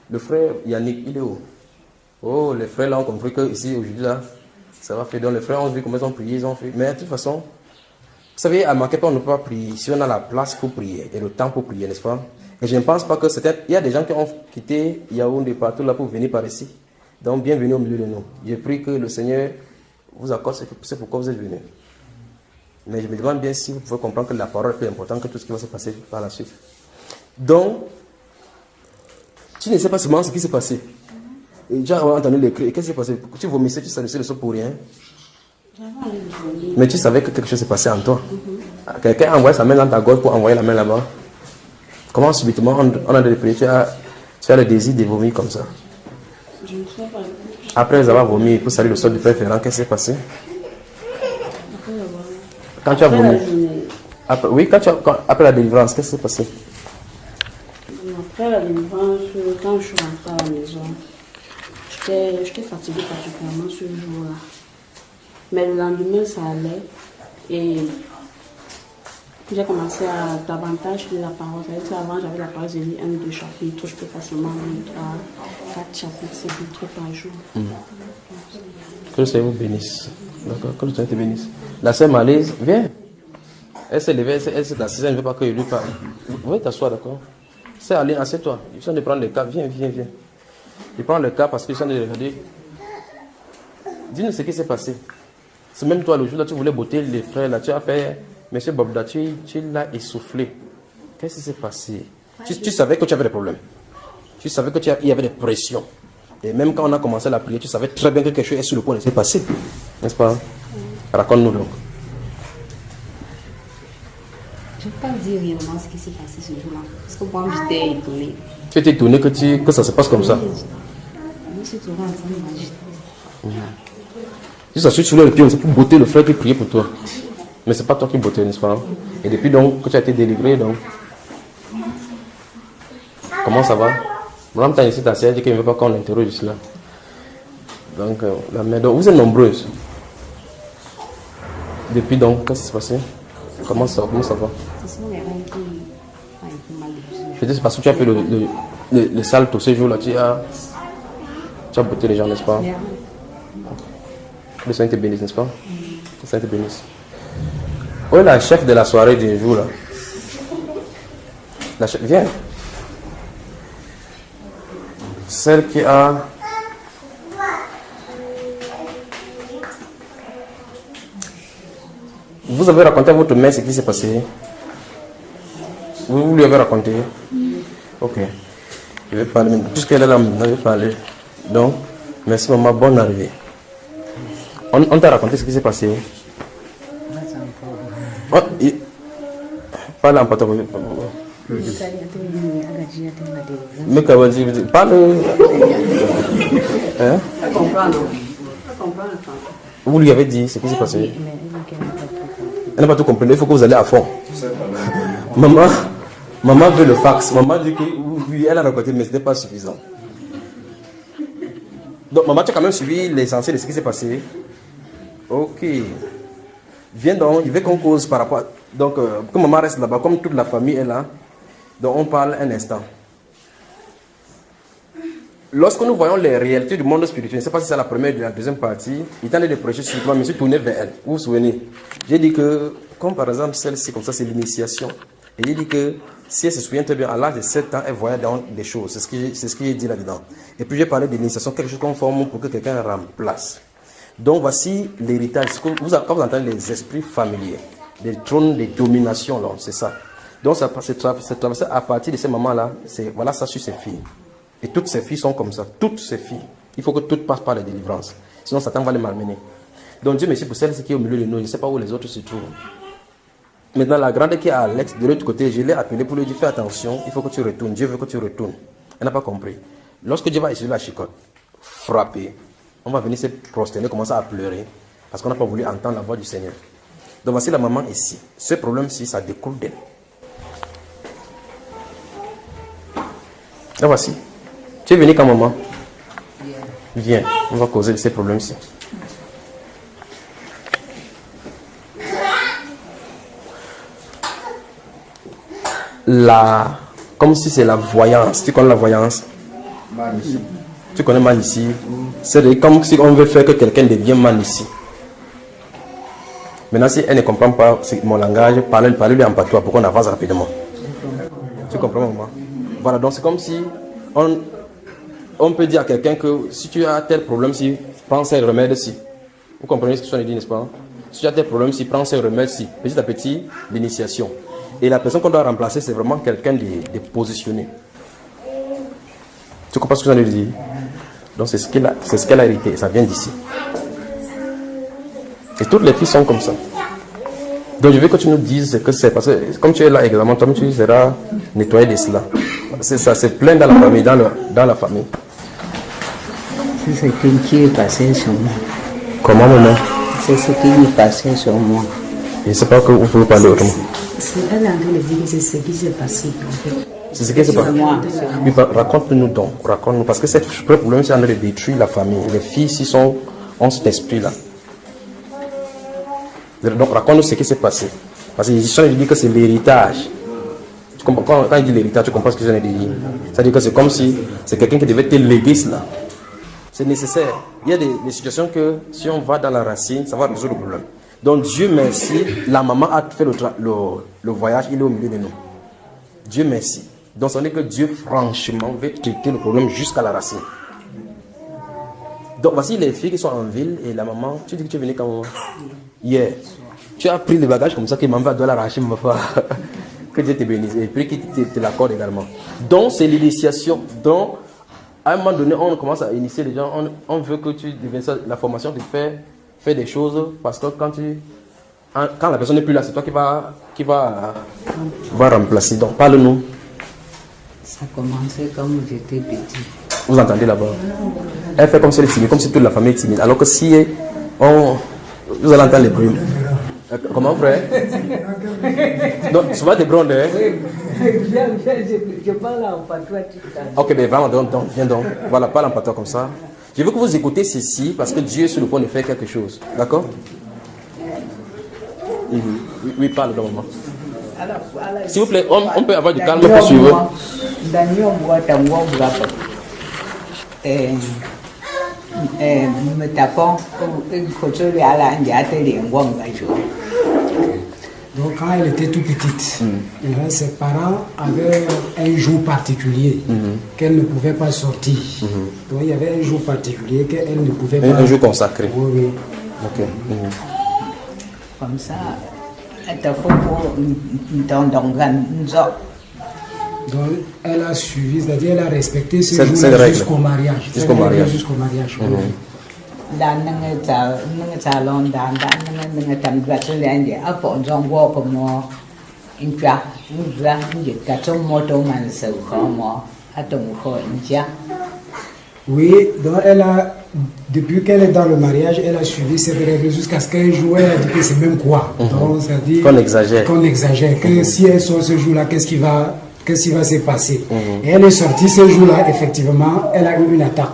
le frère Yannick, il est où? Oh, les frères là ont compris que ici, aujourd'hui, là, ça va faire. Donc les frères ont vu comment ils ont prié, ils ont fait. Mais de toute façon, savez, à Maquet, on ne peut pas prier si on a la place pour prier et le temps pour prier, n'est-ce pas? Et je ne pense pas que c'était... Il y a des gens qui ont quitté Yaoundé partout là pour venir par ici. Donc, bienvenue au milieu de nous. Je prie que le Seigneur vous accorde, c'est pourquoi vous êtes venus. Mais je me demande bien si vous pouvez comprendre que la parole est plus importante que tout ce qui va se passer par la suite. Donc, tu ne sais pas seulement ce qui s'est passé. Et tu as entendu les cris. Qu'est-ce qui s'est passé? Tu vomissais, tu salissais le sol pour rien. Mais tu savais que quelque chose s'est passé en toi. Quelqu'un a envoyé sa main dans ta gorge pour envoyer la main là-bas. Comment subitement on a de prier, tu as le désir de vomir comme ça? Je ne sais pas. Après avoir vomi pour salir le sol du Père Ferrand, qu'est-ce qui s'est passé? Quand tu as vomi. Oui, après la délivrance, qu'est-ce qui s'est passé? Après la délivrance, quand je suis rentrée à la maison, j'étais fatiguée particulièrement ce jour-là. Mais le lendemain, ça allait. Et j'ai commencé à davantage lire la parole. Avant, j'avais la parole, j'ai lu 1, 2 chapitres. Je peux facilement lire 3, 4 chapitres, 5 litres par jour. Que le Seigneur vous bénisse. D'accord, que le Seigneur te bénisse. La sœur Malaise, viens. Elle s'est levée, elle s'est assise, elle ne veut pas que je lui parle. Vous pouvez t'asseoir, d'accord? C'est Aline, assieds-toi. Ils sont de prendre le cas. Viens. Il prend le cas parce qu'ils sont de regarder. Dis-nous ce qui s'est passé. C'est même toi, le jour là, tu voulais botter les frères, là, tu as fait, monsieur Bobda, tu l'as essoufflé. Qu'est-ce qui s'est passé? Tu savais que tu avais des problèmes. Tu savais qu'il y avait des pressions. Et même quand on a commencé la prière, tu savais très bien que quelque chose est sur le point de se passer. N'est-ce pas? Raconte-nous donc. Je ne peux pas dire réellement ce qui s'est passé ce jour-là. Parce que moi, j'étais étonnée. Tu étais étonné que ça se passe comme ça? Je me suis trouvée en train de m'agiter. Tu s'assures sur le pied, c'est pour botter le frère qui priait pour toi. Mais c'est pas toi qui bottais, n'est-ce pas? Et depuis donc que tu as été délivré, donc. Comment ça va? Madame Tani, ta sœur dit qu'elle ne veut pas qu'on l'interroge cela. Donc, la mère, donc, vous êtes nombreuses. Depuis donc, qu'est-ce qui s'est passé? Comment ça va? Ce sont les reins qui ont été mal diffusés. Peut-être c'est parce que tu as fait le salto ce jour-là, tu as botté les gens, n'est-ce pas? Le Seigneur te bénisse, n'est-ce pas? Le Seigneur te bénisse. Où est la chef de la soirée du jour là? La chef, viens. Celle qui a... Vous avez raconté à votre mère ce qui s'est passé? Vous lui avez raconté? Ok. Je vais parler maintenant. Puisqu'elle est là, je vais parler. Donc, merci maman, bonne arrivée. On t'a raconté ce qui s'est passé? Oh, parle en patois. Mais comment dire? Parle. Hein? Vous lui avez dit ce qui s'est passé? Elle n'a pas tout compris. Il faut que vous allez à fond. Maman veut le fax. Maman dit que oui, elle a raconté, mais ce n'était pas suffisant. Donc, maman, tu as quand même suivi l'essentiel de ce qui s'est passé. Ok. Viens donc, je veux qu'on cause par rapport. Donc, comme maman reste là-bas, comme toute la famille est là, donc on parle un instant. Lorsque nous voyons les réalités du monde spirituel, je ne sais pas si c'est la première ou la deuxième partie, il tendait de prêcher sur toi, mais je suis tourné vers elle. Vous vous souvenez? J'ai dit que, comme par exemple celle-ci, comme ça, c'est l'initiation. Et j'ai dit que, si elle se souvient très bien, à l'âge de 7 ans, elle voyait dans des choses. C'est ce que j'ai dit là-dedans. Et puis j'ai parlé de l'initiation, quelque chose qu'on forme pour que quelqu'un remplace. Donc voici l'héritage. Quand vous entendez les esprits familiers, les trônes de domination, c'est ça. Donc c'est traversé à partir de ces moments-là, voilà ça sur ces filles. Et toutes ces filles sont comme ça, toutes ces filles. Il faut que toutes passent par la délivrance. Sinon Satan va les malmener. Donc Dieu merci pour celle qui est au milieu de nous, je ne sais pas où les autres se trouvent. Maintenant la grande qui est à l'ex, de l'autre côté, je l'ai appelée pour lui dire fais attention, il faut que tu retournes. Dieu veut que tu retournes. Elle n'a pas compris. Lorsque Dieu va essayer la chicotte, frapper, on va venir se prosterner, commencer à pleurer, parce qu'on n'a pas voulu entendre la voix du Seigneur. Donc voici la maman ici. Ce problème-ci, ça découle d'elle. Là voici. Tu es venu quand maman? Viens, on va causer de ces problèmes-ci. Comme si c'est la voyance. Tu connais la voyance? Mal ici. Tu connais mal ici? C'est comme si on veut faire que quelqu'un devienne mal ici. Maintenant, si elle ne comprend pas mon langage, parlez-lui en patois pour qu'on avance rapidement. Tu comprends, maman? Voilà, donc c'est comme si on peut dire à quelqu'un que si tu as tel problème, si prends ces remèdes-ci. Vous comprenez ce que je dis, n'est-ce pas? Si tu as tel problème, si prends ces remèdes-ci. Petit à petit, l'initiation. Et la personne qu'on doit remplacer, c'est vraiment quelqu'un de positionné. Tu comprends ce que j'en ai dit? Donc c'est ce qu'elle a hérité, ça vient d'ici. Et toutes les filles sont comme ça. Donc je veux que tu nous dises ce que c'est. Parce que comme tu es là également, toi tu seras nettoyé de cela. C'est ça, c'est plein dans la famille, dans la famille. C'est ce qui est passé sur moi. Comment, maman? C'est ce qui est passé sur moi. Je ne sais pas que vous pouvez parler autrement. Elle est en train de dire que c'est ce qui s'est passé. C'est ce qui s'est passé. Oui, raconte-nous donc. Raconte-nous. Parce que cette problème, c'est en train de détruire la famille. Les filles ici ont cet esprit-là. Donc raconte-nous ce qui s'est passé. Parce qu'ils sont dit que c'est l'héritage. Tu comprends, quand il dit l'héritage, tu comprends ce que j'en ai dit. C'est-à-dire que c'est comme si c'est quelqu'un qui devait te léguer cela. C'est nécessaire. Il y a des situations que si on va dans la racine, ça va résoudre le problème. Donc Dieu merci, la maman a fait le voyage, il est au milieu de nous. Dieu merci. Donc ça veut dire que Dieu franchement veut traiter le problème jusqu'à la racine. Donc voici les filles qui sont en ville et la maman, tu dis que tu es venu quand maman? Hier. Tu as pris le bagage comme ça que maman doit l'arracher, maman. Que Dieu te bénisse et puis qu'il te l'accorde également. Donc c'est l'initiation. Donc à un moment donné, on commence à initier les gens. On veut que tu deviennes ça. La formation te fait des choses parce que quand la personne n'est plus là, c'est toi qui va remplacer. Donc parle-nous. Ça a commencé comme j'étais petit. Vous entendez là-bas? Elle fait comme si elle est timide, comme si toute la famille est timide. Alors que si vous allez entendre les bruits. Comment, frère? Donc, ça va te gronder, hein? Je parle en patois tout à l'heure. Ok, mais vraiment, viens donc. Voilà, parle en patois comme ça. Je veux que vous écoutez ceci parce que Dieu est sur le point de faire quelque chose. D'accord? Oui, parle donc, maman. S'il vous plaît, on peut avoir du calme pour suivre. Donc quand elle était tout petite, ses parents avaient un jour particulier qu'elle ne pouvait pas sortir. Donc il y avait un jour particulier qu'elle ne pouvait pas... Un jour consacré. Oui. Ok. Comme ça, donc elle a suivi, c'est-à-dire elle a respecté ce jour-là jusqu'au mariage. Jusqu'au mariage. Jusqu'au mariage. Oui, donc elle a, depuis qu'elle est dans le mariage, elle a suivi cette règle jusqu'à ce qu'un jour elle a dit que c'est même quoi. Donc c'est-à-dire qu'on exagère. Que si elle sort ce jour-là, qu'est-ce qui va se passer? Et elle est sortie ce jour-là, effectivement, elle a eu une attaque.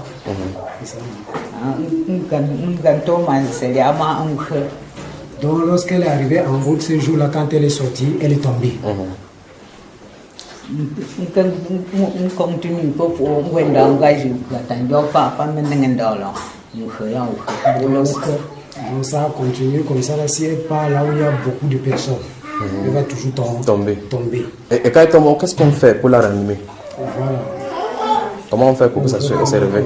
Donc lorsqu'elle est arrivée en route ce jour-là, quand elle est sortie, elle est tombée. Donc ça a continué comme ça. Là, si elle part là où il y a beaucoup de personnes, elle va toujours tomber. Et quand elle tombe, qu'est-ce qu'on fait pour la ranimer? Voilà. Comment on fait pour que ça se réveille?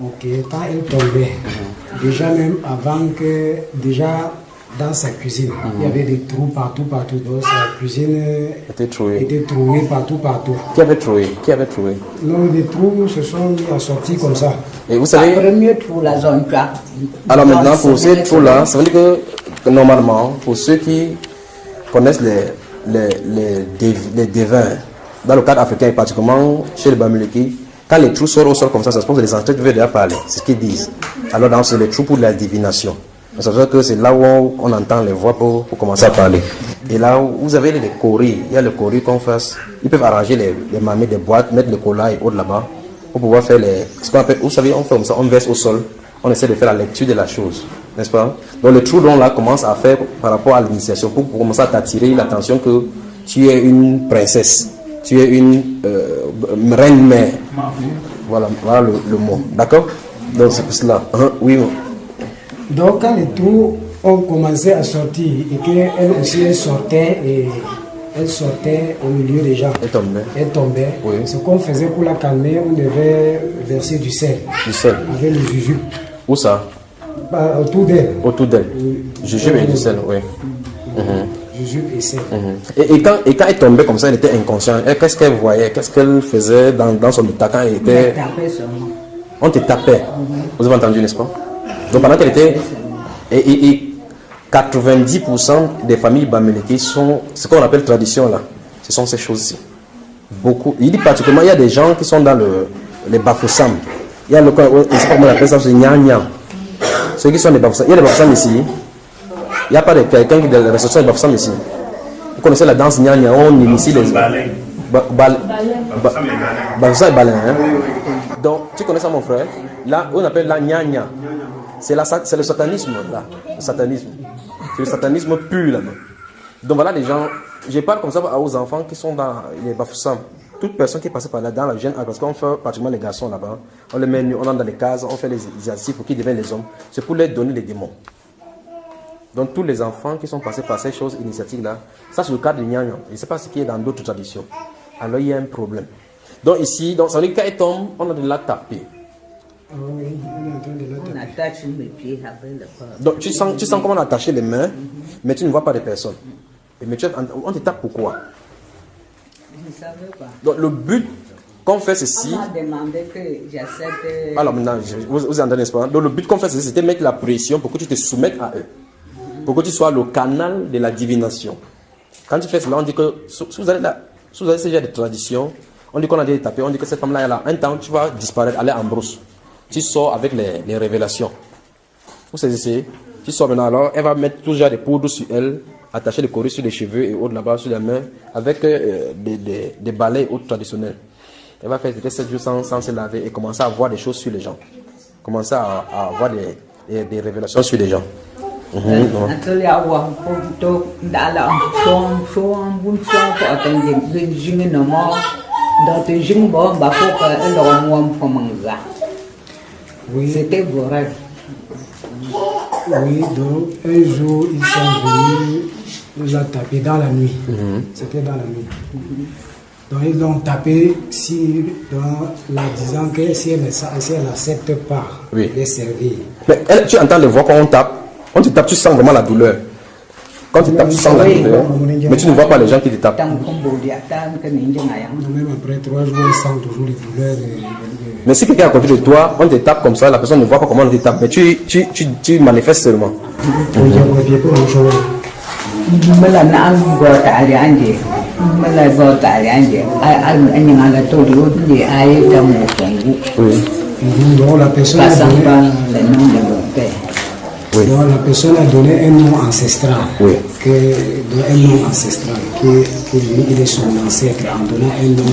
Ok, quand elle tombait, déjà même avant que, déjà dans sa cuisine, il y avait des trous partout. Donc sa cuisine était trouée partout. Qui avait troué? Non, les trous se sont mis à sortir comme ça. Et vous savez, alors maintenant pour ces trous-là, ça veut dire que normalement, pour ceux qui connaissent les devins, dans le cadre africain et particulièrement chez les Bamileki, quand les trous sortent au sol comme ça se pose les ancêtres veulent déjà parler, c'est ce qu'ils disent. Alors dans c'est les trous pour la divination. Ça veut dire que c'est là où on entend les voix pour commencer à parler. Et là où vous avez les coris, il y a le cori qu'on fasse, ils peuvent arranger les mamelles des boîtes, mettre le cola et autres là-bas, pour pouvoir faire ce qu'on appelle, vous savez, on fait comme ça, on verse au sol, on essaie de faire la lecture de la chose, n'est-ce pas? Donc le trou dont là commence à faire par rapport à l'initiation, pour commencer à t'attirer l'attention que tu es une princesse. Tu es une reine-mère. Voilà le mot. D'accord? Donc c'est pour cela. Oui. Donc quand les trous ont commencé à sortir et qu'elle aussi elle sortait au milieu des gens. Elle tombait. Oui. Ce qu'on faisait pour la calmer, on devait verser du sel. Du sel. Avec le jujube. Où ça? Autour d'elle. Autour d'elle. Jujube et du sel, oui. Jujube et sel. Et quand elle tombait comme ça, elle était inconsciente. Qu'est-ce qu'elle voyait? Qu'est-ce qu'elle faisait dans son état quand elle était... On te tapait. Vous avez entendu, n'est-ce pas? Donc pendant qu'elle était... Et 90% des familles Bamileke sont ce qu'on appelle tradition là. Ce sont ces choses-ci. Beaucoup. Il dit particulièrement, il y a des gens qui sont dans les Bafoussam. Il y a le cas, je ne sais pas comment on appelle ça, c'est Nyanya. Ceux qui sont des Bafoussam. Il y a des Bafoussam ici. Il n'y a pas de quelqu'un qui est dans la restauration des Bafoussam ici. Vous connaissez la danse Nyanya, on initie les... Bafoussam et Balin. Donc, tu connais ça mon frère? Là, on appelle la Nyanya. C'est le satanisme là. Le satanisme. C'est le satanisme pur là-bas. Donc voilà les gens. Je parle comme ça aux enfants qui sont dans les Bafoussam. Toute personne qui est passée par là dans la jeune âge, parce qu'on fait pratiquement les garçons là-bas, on les met, on entre dans les cases, on fait les exercices pour qu'ils deviennent les hommes. C'est pour leur donner les démons. Donc tous les enfants qui sont passés par ces choses initiatiques là, ça c'est le cas de Nyanya. Je ne sais pas ce qui est dans d'autres traditions. Alors il y a un problème. Donc ici, ça veut dire quand ils tombent, on a de la taper. Oui, on est en train de la taper. On attache mes pieds après le corps. Donc tu sens comment on a attaché les mains, mais tu ne vois pas les personnes. Mais on te tape pourquoi? Je ne savais pas. Donc le but qu'on fait ceci... On m'a demandé que j'accepte... Alors maintenant, vous entendez, n'est-ce pas? Donc le but qu'on fait ceci, c'était mettre la pression pour que tu te soumettes à eux. Pour que tu sois le canal de la divination. Quand tu fais cela, on dit que si vous avez ce genre de tradition, on dit qu'on a déjà tapé, on dit que cette femme-là, elle a un temps, tu vas disparaître, aller en brousse. Tu sors avec les révélations. Vous saisissez? Tu sors maintenant, alors elle va mettre tout genre de poudre sur elle, attacher les coris sur les cheveux et autres là-bas sur les mains, avec des balais et autres traditionnels. Elle va faire 7 jours sans se laver et commencer à voir des choses sur les gens. Commencer à avoir des révélations sur les gens. Oui. C'était vrai. Oui, donc un jour, ils sont venus la taper dans la nuit. C'était dans la nuit. Donc ils l'ont tapé la disant que si elle n'accepte pas les servir. Mais tu entends les voix quand on tape. Quand tu tapes, tu sens vraiment la douleur. Quand tu tapes, tu sens la douleur. Mais tu ne vois pas les gens qui te tapent. Même après 3 jours, ils sentent toujours les douleurs. Mais si quelqu'un est à côté de toi, on te tape comme ça, la personne ne voit pas comment on te tape. Mais tu manifestes seulement. Donc la personne a donné un nom ancestral. Oui. Un nom ancestral que lui, il est son ancêtre en donnant un nom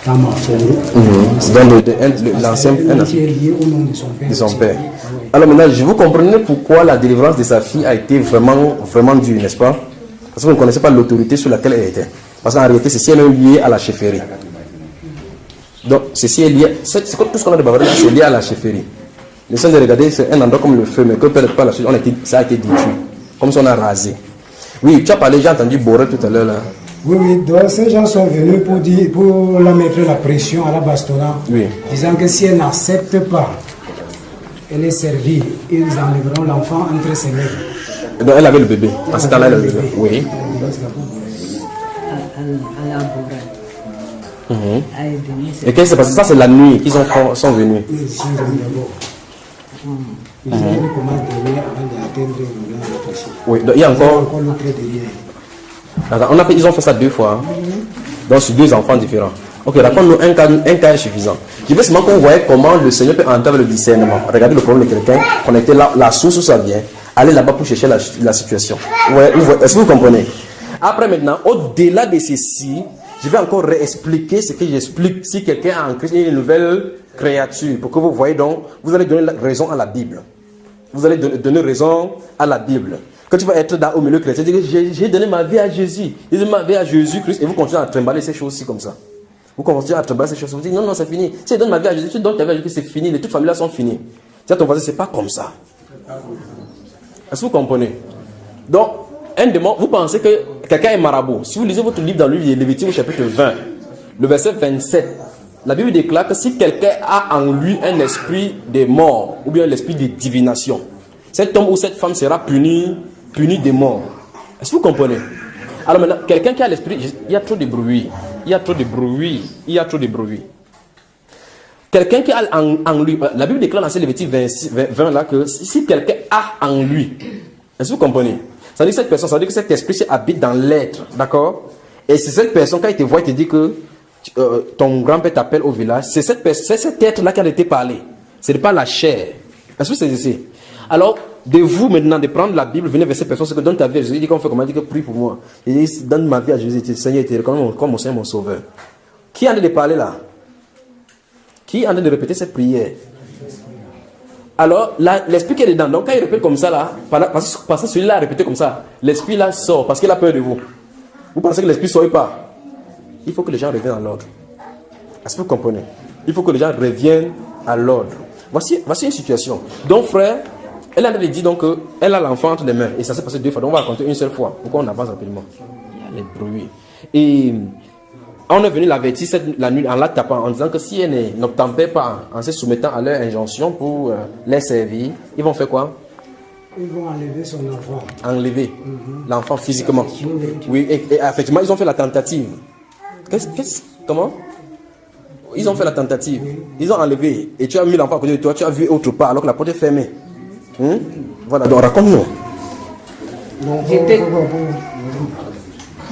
Kamafongo. Donc l'ancien qui est lié au nom de son père. Alors maintenant, vous comprenez pourquoi la délivrance de sa fille a été vraiment, vraiment dure, n'est-ce pas? Parce que vous ne connaissez pas l'autorité sur laquelle elle était. Parce qu'en réalité, ceci est lié à la chefferie. Donc, ceci est lié, tout ce qu'on a de Bavarie, c'est lié à la chefferie. L'essence de regarder, c'est un endroit comme le feu, mais que peut-être pas la suite, ça a été détruit. Comme si on a rasé. Oui, tu as parlé, j'ai entendu Borel tout à l'heure là. Oui, donc ces gens sont venus pour la mettre la pression à la bastonnade, disant que si elle n'accepte pas, elle est servie, ils enlèveront l'enfant entre ses mains. Donc elle avait le bébé. En ce temps-là, elle avait le bébé. Oui. Et qu'est-ce qui s'est passé? Ça, c'est la nuit qu'ils sont venus. Oui, donc il y a encore. Ils ont fait ça 2 fois. Donc sur 2 enfants différents. Ok, raconte-nous un cas suffisant. Je veux seulement qu'on voit comment le Seigneur peut entendre le discernement. Regardez le problème de quelqu'un, connecter la source où ça vient, aller là-bas pour chercher la situation. Est-ce que vous comprenez? Après maintenant, au-delà de ceci, je vais encore réexpliquer ce que j'explique si quelqu'un a en Christ une nouvelle créature. Pour que vous voyez donc, vous allez donner raison à la Bible. vous allez donner raison à la Bible. Quand tu vas être au milieu chrétien, tu dis que j'ai donné ma vie à Jésus. J'ai donné ma vie à Jésus-Christ et vous continuez à trimballer ces choses-ci comme ça. Vous continuez à trimballer ces choses. Vous dites non, c'est fini. Si tu donnes ma vie à Jésus, tu donnes ta vie à Jésus, c'est fini. Les toutes familles là sont finies. Tu dis à ton voisin, c'est pas comme ça. Est-ce que vous comprenez? Donc, un démon, vous pensez que quelqu'un est marabout. Si vous lisez votre livre dans le livre de Lévitique au chapitre 20, le verset 27, la Bible déclare que si quelqu'un a en lui un esprit de mort ou bien l'esprit de divination, cet homme ou cette femme sera puni de mort. Est-ce que vous comprenez? Alors maintenant, quelqu'un qui a l'esprit, il y a trop de bruit. Il y a trop de bruit. Quelqu'un qui a en lui, la Bible déclare dans ce Lévitique 20 là que si quelqu'un a en lui, est-ce que vous comprenez? Ça veut dire que cette personne, ça veut dire que cet esprit habite dans l'être, d'accord? Et c'est cette personne, quand il te voit, il te dit que ton grand-père t'appelle au village, c'est cet être-là qui a été parlé. Ce n'est pas la chair. Est-ce que c'est ici? Alors, de vous maintenant, de prendre la Bible, venez vers cette personne, c'est que donne ta vie à Jésus. Il dit qu'on fait comment? Il dit que prie pour moi. Il dit, donne ma vie à Jésus. Seigneur, tu es comme mon Seigneur, mon Sauveur. Qui est en train de parler là? Qui est en train de répéter cette prière? Alors, l'esprit qui est dedans, donc quand il répète comme ça là, parce que celui-là a répété comme ça, l'esprit là sort parce qu'il a peur de vous. Vous pensez que l'esprit ne sort pas? Il faut que les gens reviennent à l'ordre. Est-ce que vous comprenez? Il faut que les gens reviennent à l'ordre. Voici une situation. Donc, frère, elle a dit donc qu'elle a l'enfant entre les mains. Et ça s'est passé 2 fois. Donc, on va raconter une seule fois. Pourquoi on avance rapidement? Il y a les bruits. Et on est venu l'avertir la nuit en la tapant, en disant que si elle n'obtempère pas, en se soumettant à leur injonction pour les servir, ils vont faire quoi? Ils vont enlever son enfant. Enlever l'enfant physiquement. Oui, et effectivement, ils ont fait la tentative. Comment? Ils ont fait la tentative. Ils ont enlevé. Et tu as mis l'enfant à côté de toi, tu as vu autre part, alors que la porte est fermée. Voilà, donc raconte-nous. J'étais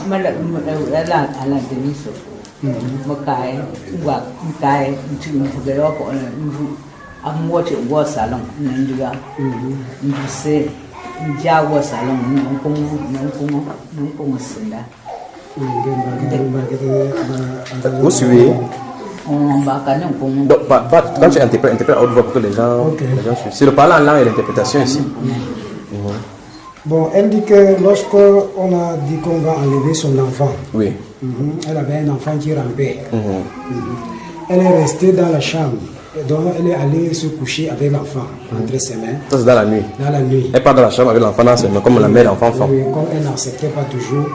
à la Denis. Vous suivez? Donc, quand tu interprètes à haute voix pour que les gens suivent. C'est le parler en langue et l'interprétation ici. Bon, elle dit que lorsqu'on a dit qu'on va enlever son enfant, oui. Elle avait un enfant qui rampait. Elle est restée dans la chambre. Donc elle est allée se coucher avec l'enfant entre ses mains. Ça c'est dans la nuit. Dans la nuit. Elle part dans la chambre avec l'enfant dans ses mains, comme la mère d'enfant. Oui, comme elle n'acceptait pas toujours.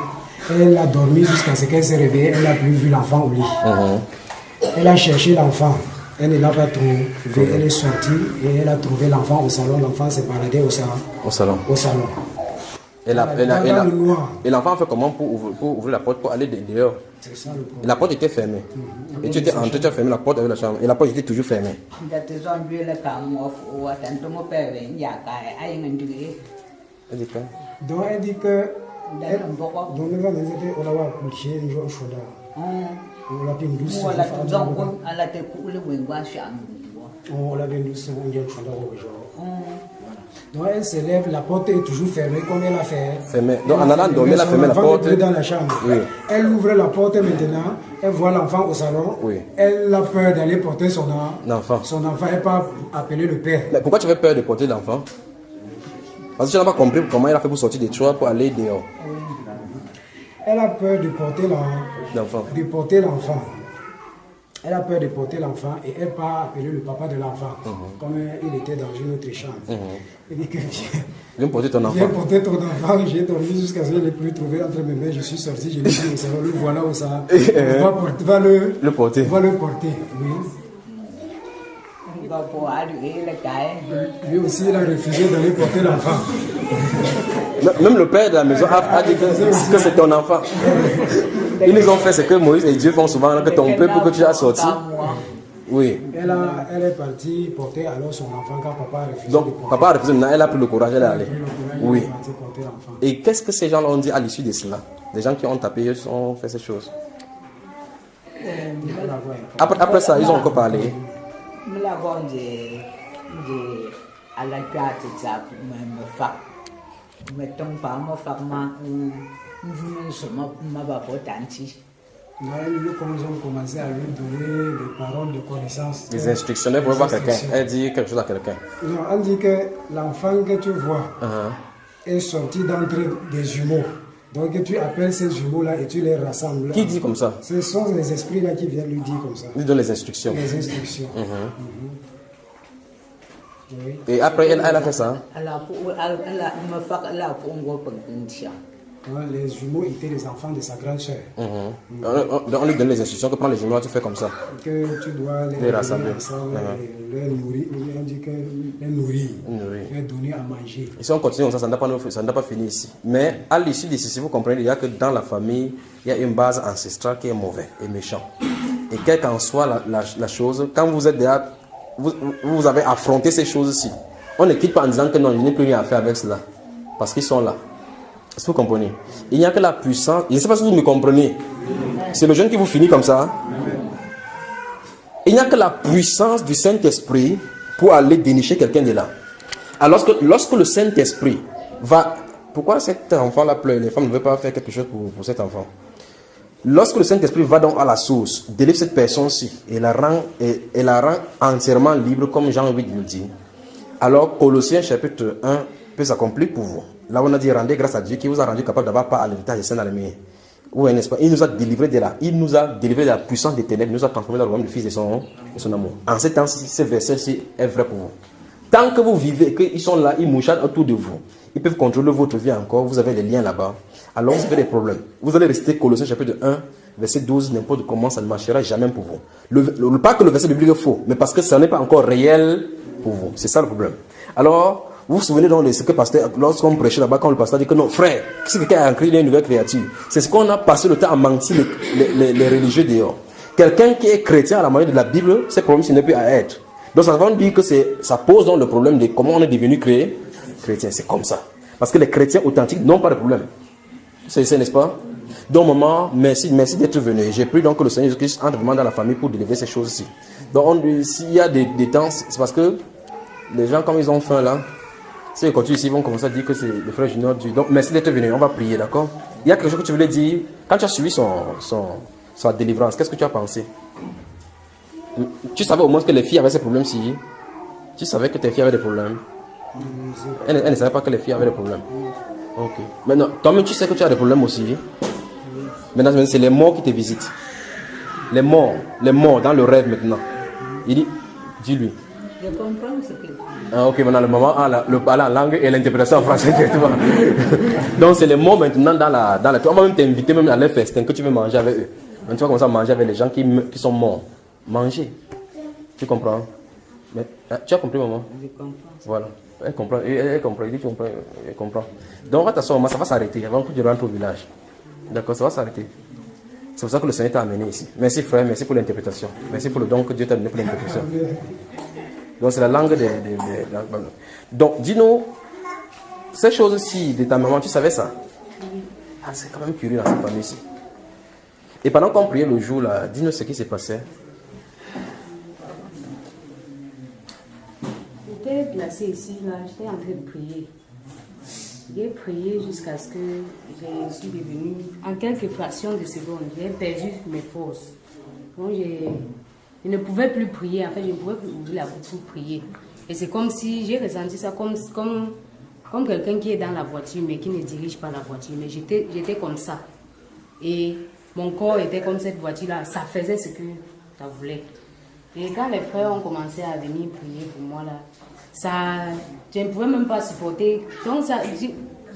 Elle a dormi jusqu'à ce qu'elle s'est réveillée. Elle n'a plus vu l'enfant au lit. Elle a cherché l'enfant. Elle ne l'a pas trouvé. Elle est sortie et elle a trouvé l'enfant au salon. L'enfant s'est baladé au salon. Et l'enfant a fait comment pour ouvrir la porte pour aller dehors? C'est ça le problème. Et la porte était fermée. Et tu étais entré, tu as fermé la porte avec la chambre. Et la porte était toujours fermée. Elle dit quoi? Donc elle dit que donc nous avons été on a couché un jour au chaud. On l'a bien douce. On l'a bien douce on vient chaud au jour. Donc elle se lève, la porte est toujours fermée comme elle a fait. Fermée. Donc en allant dormir, elle a fermé la porte. Dans la chambre. Oui. Elle ouvre la porte maintenant, elle voit l'enfant au salon. Oui. Elle a peur d'aller porter son enfant. Son enfant, elle pas appeler le père. Mais pourquoi tu avais peur de porter l'enfant? Parce que tu n'as pas compris comment elle a fait pour sortir des toits pour aller dehors. Elle a peur de porter l'enfant. Elle a peur de porter l'enfant et elle part appeler le papa de l'enfant. Comme il était dans une autre chambre. Il dit que viens porter ton enfant. Viens porter ton enfant. J'ai dormi jusqu'à ce que je ne l'ai plus trouvé entre mes mains. Je suis sorti, je l'ai dit au salon, le voilà au salon. Va le porter. Oui. Lui aussi, il a refusé d'aller porter l'enfant. Même le père de la maison a dit que c'est ton enfant. Ils nous ont fait ce que Moïse et Dieu font souvent, que ton peuple que tu as sorti. Oui. Elle est partie porter alors son enfant quand papa a refusé. Donc, papa a refusé, maintenant elle a pris le courage, elle est allée. Oui. Et qu'est-ce que ces gens-là ont dit à l'issue de cela? Des gens qui ont tapé, ils ont fait ces choses. Après ça, ils ont encore parlé. Nous ont commencé à lui donner des paroles de connaissance. Des instructions. Elle voir quelqu'un. Elle dit quelque chose à quelqu'un. Non, elle dit que l'enfant que tu vois est sorti d'entre des jumeaux. Donc tu appelles ces jumeaux-là et tu les rassembles. Qui dit comme ça? Ce sont les esprits-là qui viennent lui dire comme ça. Il donne les instructions. Les instructions. Oui. Et après, elle a fait ça. Les jumeaux étaient les enfants de sa grande sœur. On lui donne les instructions que prends les jumeaux, tu fais comme ça. Que tu dois les rassembler ensemble, les nourrir, on dit que les nourrir, les donner à manger. Et si on continue comme ça, ça n'a pas fini ici. Mais à l'issue de ceci, vous comprenez déjà que dans la famille, il y a une base ancestrale qui est mauvaise et méchante. Et quelle qu'en soit la chose, quand vous êtes déjà, vous avez affronté ces choses-ci, on ne quitte pas en disant que non, je n'ai plus rien à faire avec cela. Parce qu'ils sont là. Est-ce que vous comprenez? Il n'y a que la puissance. Je ne sais pas si vous me comprenez. C'est le jeune qui vous finit comme ça. Il n'y a que la puissance du Saint-Esprit pour aller dénicher quelqu'un de là. Alors lorsque le Saint-Esprit va... Pourquoi cet enfant-là pleure? Les femmes ne veulent pas faire quelque chose pour cet enfant. Lorsque le Saint-Esprit va donc à la source, délivre cette personne-ci et la rend entièrement libre, comme Jean 8 nous dit, alors Colossiens chapitre 1 peut s'accomplir pour vous. Là, on a dit rendez grâce à Dieu qui vous a rendu capable d'avoir part à l'héritage des saints dans les mains. Oui, n'est-ce pas? Il nous a délivré de la puissance des ténèbres, il nous a transformé dans le royaume du Fils de son amour. En ce temps-ci, ce verset-ci est vrai pour vous. Tant que vous vivez, qu'ils sont là, ils mouchardent autour de vous, ils peuvent contrôler votre vie encore, vous avez des liens là-bas, alors vous avez des problèmes. Vous allez rester Colossiens chapitre 1, verset 12, n'importe comment, ça ne marchera jamais pour vous. Pas que le verset biblique est faux, mais parce que ça n'est pas encore réel pour vous. C'est ça le problème. Alors, vous vous souvenez donc de ce que pasteur, lorsqu'on prêchait là-bas, quand le pasteur dit que non, frère, si quelqu'un a créé une nouvelle créature, c'est ce qu'on a passé le temps à mentir les religieux dehors. Quelqu'un qui est chrétien à la manière de la Bible, c'est problème, ce n'est plus à être. Donc ça va nous dire que ça pose donc le problème de comment on est devenu chrétien. C'est comme ça. Parce que les chrétiens authentiques n'ont pas de problème. C'est n'est-ce pas? Donc maman, merci d'être venu. J'ai pris donc que le Seigneur Jésus-Christ entre vraiment dans la famille pour délivrer ces choses-ci. Donc s'il y a des temps, c'est parce que les gens, comme ils ont faim là, si ils continuent ici, ils vont commencer à dire que c'est le frère Junior du... Donc, merci d'être venu. On va prier, d'accord? Il y a quelque chose que tu voulais dire. Quand tu as suivi sa délivrance, qu'est-ce que tu as pensé? Tu savais au moins que les filles avaient ces problèmes-ci? Tu savais que tes filles avaient des problèmes? Elle ne savait pas que les filles avaient des problèmes. Ok. Maintenant, toi-même, tu sais que tu as des problèmes aussi. Maintenant, c'est les morts qui te visitent. Les morts dans le rêve maintenant. Il dit, dis-lui. Je comprends ce que tu dis. Ah, ok, maintenant le moment a la langue et l'interprétation en français. Donc c'est les mots maintenant dans la... On va même t'inviter même à leur festin que tu veux manger avec eux. Donc, tu vas commencer à manger avec les gens qui sont morts. Manger. Tu comprends? Mais, tu as compris, maman? Je comprends. Voilà. Elle comprend. Elle comprend. Il dit tu comprends. Elle comprend. Donc on va t'asseoir, ça va s'arrêter avant que tu rentres au village. D'accord, ça va s'arrêter. C'est pour ça que le Seigneur t'a amené ici. Merci frère, merci pour l'interprétation. Merci pour le don que Dieu t'a donné pour l'interprétation. Donc c'est la langue des... Donc dis-nous, ces choses-ci de ta maman, tu savais ça? Ah, c'est quand même curieux dans cette famille-ci. Et pendant qu'on priait le jour là, dis-nous ce qui s'est passé. J'étais placée ici, là, j'étais en train de prier. J'ai prié jusqu'à ce que je suis devenue, en quelques fractions de secondes, j'ai perdu mes forces. Donc je ne pouvais plus prier, en fait, je ne pouvais plus ouvrir la bouche pour prier. Et c'est comme si j'ai ressenti ça comme quelqu'un qui est dans la voiture, mais qui ne dirige pas la voiture. Mais j'étais comme ça. Et mon corps était comme cette voiture-là, ça faisait ce que ça voulait. Et quand les frères ont commencé à venir prier pour moi, là, je ne pouvais même pas supporter. Donc,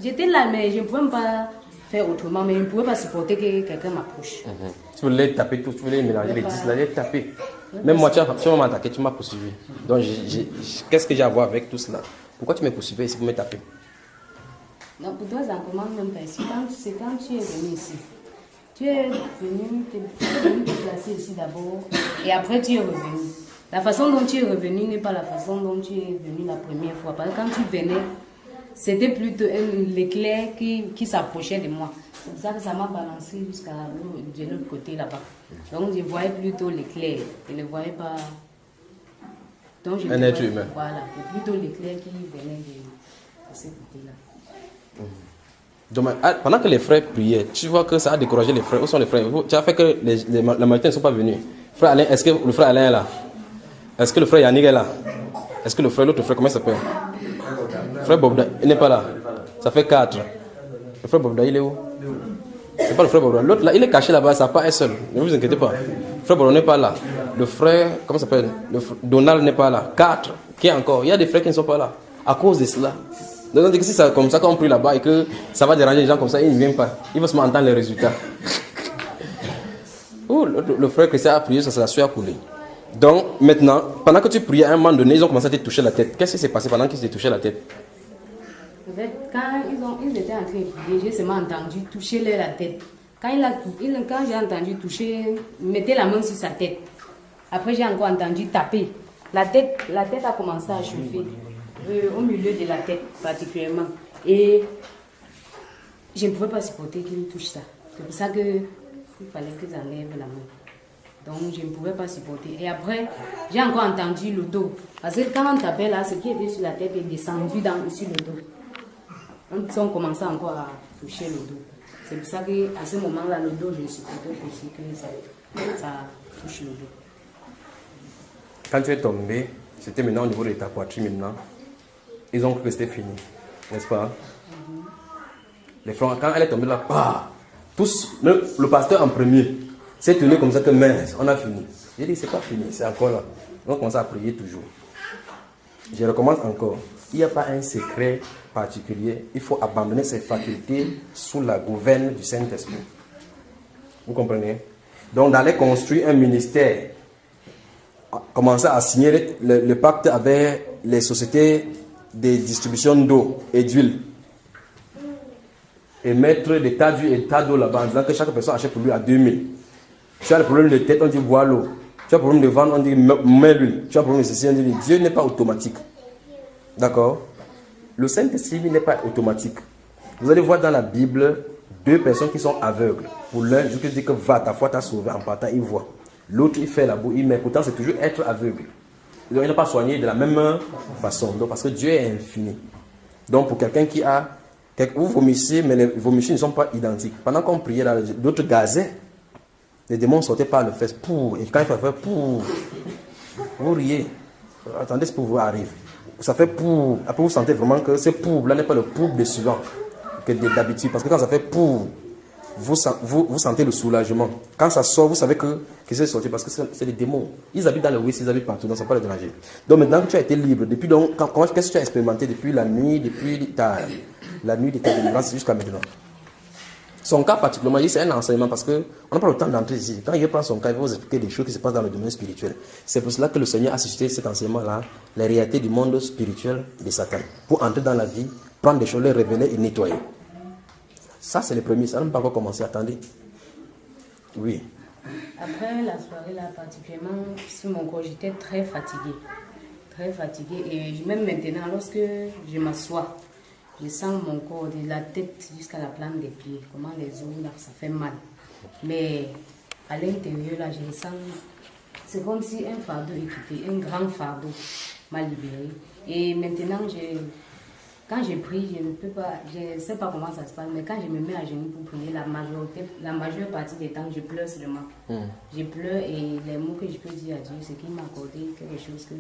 j'étais là, mais je ne pouvais même pas faire autrement, mais je ne pouvais pas supporter que quelqu'un m'approche. Tu voulais taper tout, tu voulais mélanger les 10 là, j'ai tapé. Même moi, tu m'as attaqué, tu m'as poursuivi. Donc, qu'est-ce que j'ai à voir avec tout cela? Pourquoi tu m'as poursuivi ici pour me taper? Non, pour toi, ça ne commence même pas ici. C'est quand tu es venu ici. Tu es venu te placer ici d'abord, et après tu es revenu. La façon dont tu es revenu n'est pas la façon dont tu es venu la première fois. Parce que quand tu venais, c'était plutôt l'éclair qui s'approchait de moi. C'est pour ça que ça m'a balancé jusqu'à de l'autre côté là-bas. Donc je voyais plutôt l'éclair. Je ne voyais pas... Donc, un être humain. Voilà, c'est plutôt l'éclair qui venait de ce côté-là. Donc, pendant que les frères priaient, tu vois que ça a découragé les frères. Où sont les frères? Tu as fait que la majorité ne sont pas venus. Frère Alain, est-ce que le frère Alain est là? Est-ce que le frère Yannick est là? Est-ce que l'autre frère, comment il s'appelle? Frère Bobda, il n'est pas là. Ça fait 4. Le frère Bobda, il est où? C'est pas le frère Bobda. L'autre là, il est caché là-bas, ça n'a pas un seul. Ne vous inquiétez pas. Le frère Bobda n'est pas là. Le frère, comment ça s'appelle? Donald n'est pas là. 4. Qui est encore? Il y a des frères qui ne sont pas là. À cause de cela. Donc, si c'est comme ça qu'on prie là-bas et que ça va déranger les gens comme ça, ils ne viennent pas. Ils vont se entendre les résultats. Le frère Christian a prié, ça se la suite a coulé. Donc, maintenant, pendant que tu priais, à un moment donné, ils ont commencé à te toucher la tête. Qu'est-ce qui s'est passé pendant qu'ils s'étaient touché la tête? En fait, quand ils étaient en train de prier, j'ai seulement entendu toucher leur la tête. Quand j'ai entendu toucher, mettez la main sur sa tête. Après, j'ai encore entendu taper. La tête a commencé à chauffer. Au milieu de la tête, particulièrement. Et je ne pouvais pas supporter qu'ils me touchent ça. C'est pour ça qu'il fallait qu'ils enlèvent la main. Donc, je ne pouvais pas supporter. Et après, j'ai encore entendu le dos. Parce que quand on tapait là, ce qui était sur la tête est descendu sur le dos. Ils ont commencé encore à toucher le dos. C'est pour ça qu'à ce moment-là, le dos, je supportais aussi que ça touche le dos. Quand tu es tombé, c'était maintenant au niveau de ta poitrine maintenant. Ils ont cru que c'était fini, n'est-ce pas? Les frères, quand elle est tombée là, tous, le pasteur en premier, s'est tenu comme ça que mince, on a fini. J'ai dit, c'est pas fini, c'est encore là. On commence à prier toujours. Je recommence encore. Il n'y a pas un secret particulier. Il faut abandonner ses facultés sous la gouverne du Saint-Esprit. Vous comprenez? Donc, d'aller construire un ministère, commencer à signer le pacte avec les sociétés de distribution d'eau et d'huile et mettre des tas d'huile et des tas d'eau là-bas en disant que chaque personne achète pour lui à 2000. Tu as le problème de tête, on dit bois l'eau. Tu as le problème de ventre, on dit mets l'huile. Tu as le problème de ceci, on dit Dieu n'est pas automatique. D'accord? Le Saint-Esprit n'est pas automatique. Vous allez voir dans la Bible 2 personnes qui sont aveugles. Pour l'un, Jésus dit que va, ta foi t'a sauvé. En partant, il voit. L'autre, il fait la boue, il met. Pourtant, c'est toujours être aveugle. Donc, il n'a pas soigné de la même façon. Donc, parce que Dieu est infini. Donc, pour quelqu'un qui a... Vous vomissez, mais vos michis ne sont pas identiques. Pendant qu'on priait, d'autres gazaient. Les démons sortaient par le fesse. Pour. Et quand il fait pour, vous riez. Attendez, ce pour vous arrive. Ça fait pour. Après, vous sentez vraiment que c'est pour. Là n'est pas le pour de suivant que d'habitude. Parce que quand ça fait pour, vous sentez le soulagement. Quand ça sort, vous savez que c'est sorti parce que c'est les démons. Ils habitent dans le west, ils habitent partout, donc ça ne va pas les déranger. Donc maintenant que tu as été libre, depuis donc, qu'est-ce que tu as expérimenté depuis la nuit, la nuit de ta délivrance jusqu'à maintenant? Son cas particulièrement, c'est un enseignement parce qu'on n'a pas le temps d'entrer ici. Quand il prend son cas, il va vous expliquer des choses qui se passent dans le domaine spirituel. C'est pour cela que le Seigneur a suscité cet enseignement-là, la réalité du monde spirituel de Satan. Pour entrer dans la vie, prendre des choses, les révéler et nettoyer. Ça, c'est le premier. Ça n'a pas encore commencé. Attendez. Oui. Après la soirée, là, particulièrement, sur mon corps, j'étais très fatiguée. Très fatiguée. Et même maintenant, lorsque je m'assois, je sens mon corps, de la tête jusqu'à la plante des pieds. Comment les os, là, ça fait mal. Mais à l'intérieur, là, je sens... C'est comme si un fardeau est quitté, un grand fardeau m'a libéré. Et maintenant, quand je prie, je ne peux pas... Je ne sais pas comment ça se passe, mais quand je me mets à genoux pour prier, la majeure partie des temps, je pleure seulement. Je pleure et les mots que je peux dire à Dieu, c'est qu'il m'a accordé quelque chose que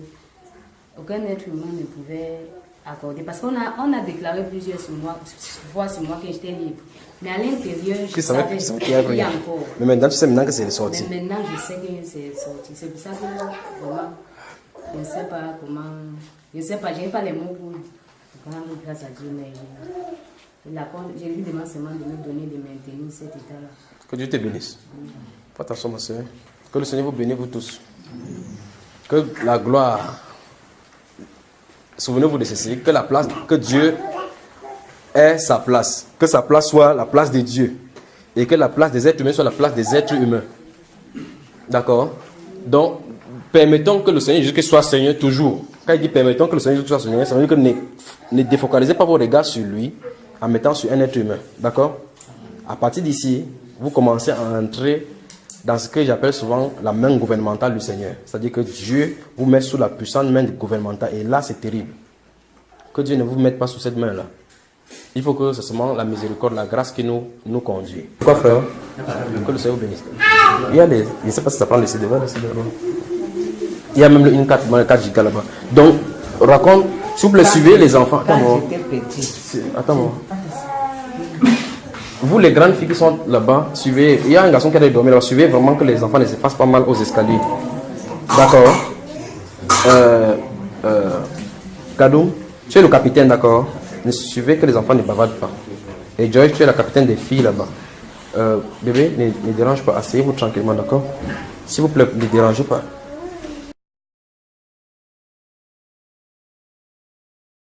aucun être humain ne pouvait accorder. Parce qu'on a déclaré plusieurs fois sur moi que j'étais libre. Mais à l'intérieur, je savais qu'il y a encore. Mais maintenant, tu sais maintenant que c'est sorti. Mais maintenant, je sais que c'est sorti. C'est pour ça que vraiment, je ne sais pas comment... Je ne sais pas, je n'ai pas les mots pour rendre grâce à Dieu, mais je lui demande seulement de me donner de maintenir cet état-là. Que Dieu te bénisse. Fais attention, ma soeur. Que le Seigneur vous bénisse, vous tous. Que la gloire... Souvenez-vous de ceci, que Dieu ait sa place. Que sa place soit la place de Dieu. Et que la place des êtres humains soit la place des êtres humains. D'accord? Donc, permettons que le Seigneur Jésus soit Seigneur toujours. Quand il dit permettons que le Seigneur Jésus soit Seigneur, ça veut dire que ne défocalisez pas vos regards sur lui en mettant sur un être humain. D'accord? À partir d'ici, vous commencez à entrer dans ce que j'appelle souvent la main gouvernementale du Seigneur. C'est-à-dire que Dieu vous met sous la puissante main gouvernementale. Et là, c'est terrible. Que Dieu ne vous mette pas sous cette main-là. Il faut que c'est seulement la miséricorde, la grâce qui nous conduit. Quoi, frère? Que le Seigneur vous bénisse. Il y a les... Je ne sais pas si ça prend les CD. Il y a même une 4 gigas là-bas. Donc, raconte, s'il vous plaît, suivez les enfants. Attends. Vous, les grandes filles qui sont là-bas, suivez. Il y a un garçon qui a dormi là-bas. Suivez vraiment que les enfants ne se fassent pas mal aux escaliers. D'accord. Kadoum, tu es le capitaine, d'accord? Ne suivez que les enfants ne bavardent pas. Et Joyce, tu es la capitaine des filles là-bas. Bébé, ne dérange pas. Asseyez-vous tranquillement, d'accord? S'il vous plaît, ne dérangez pas.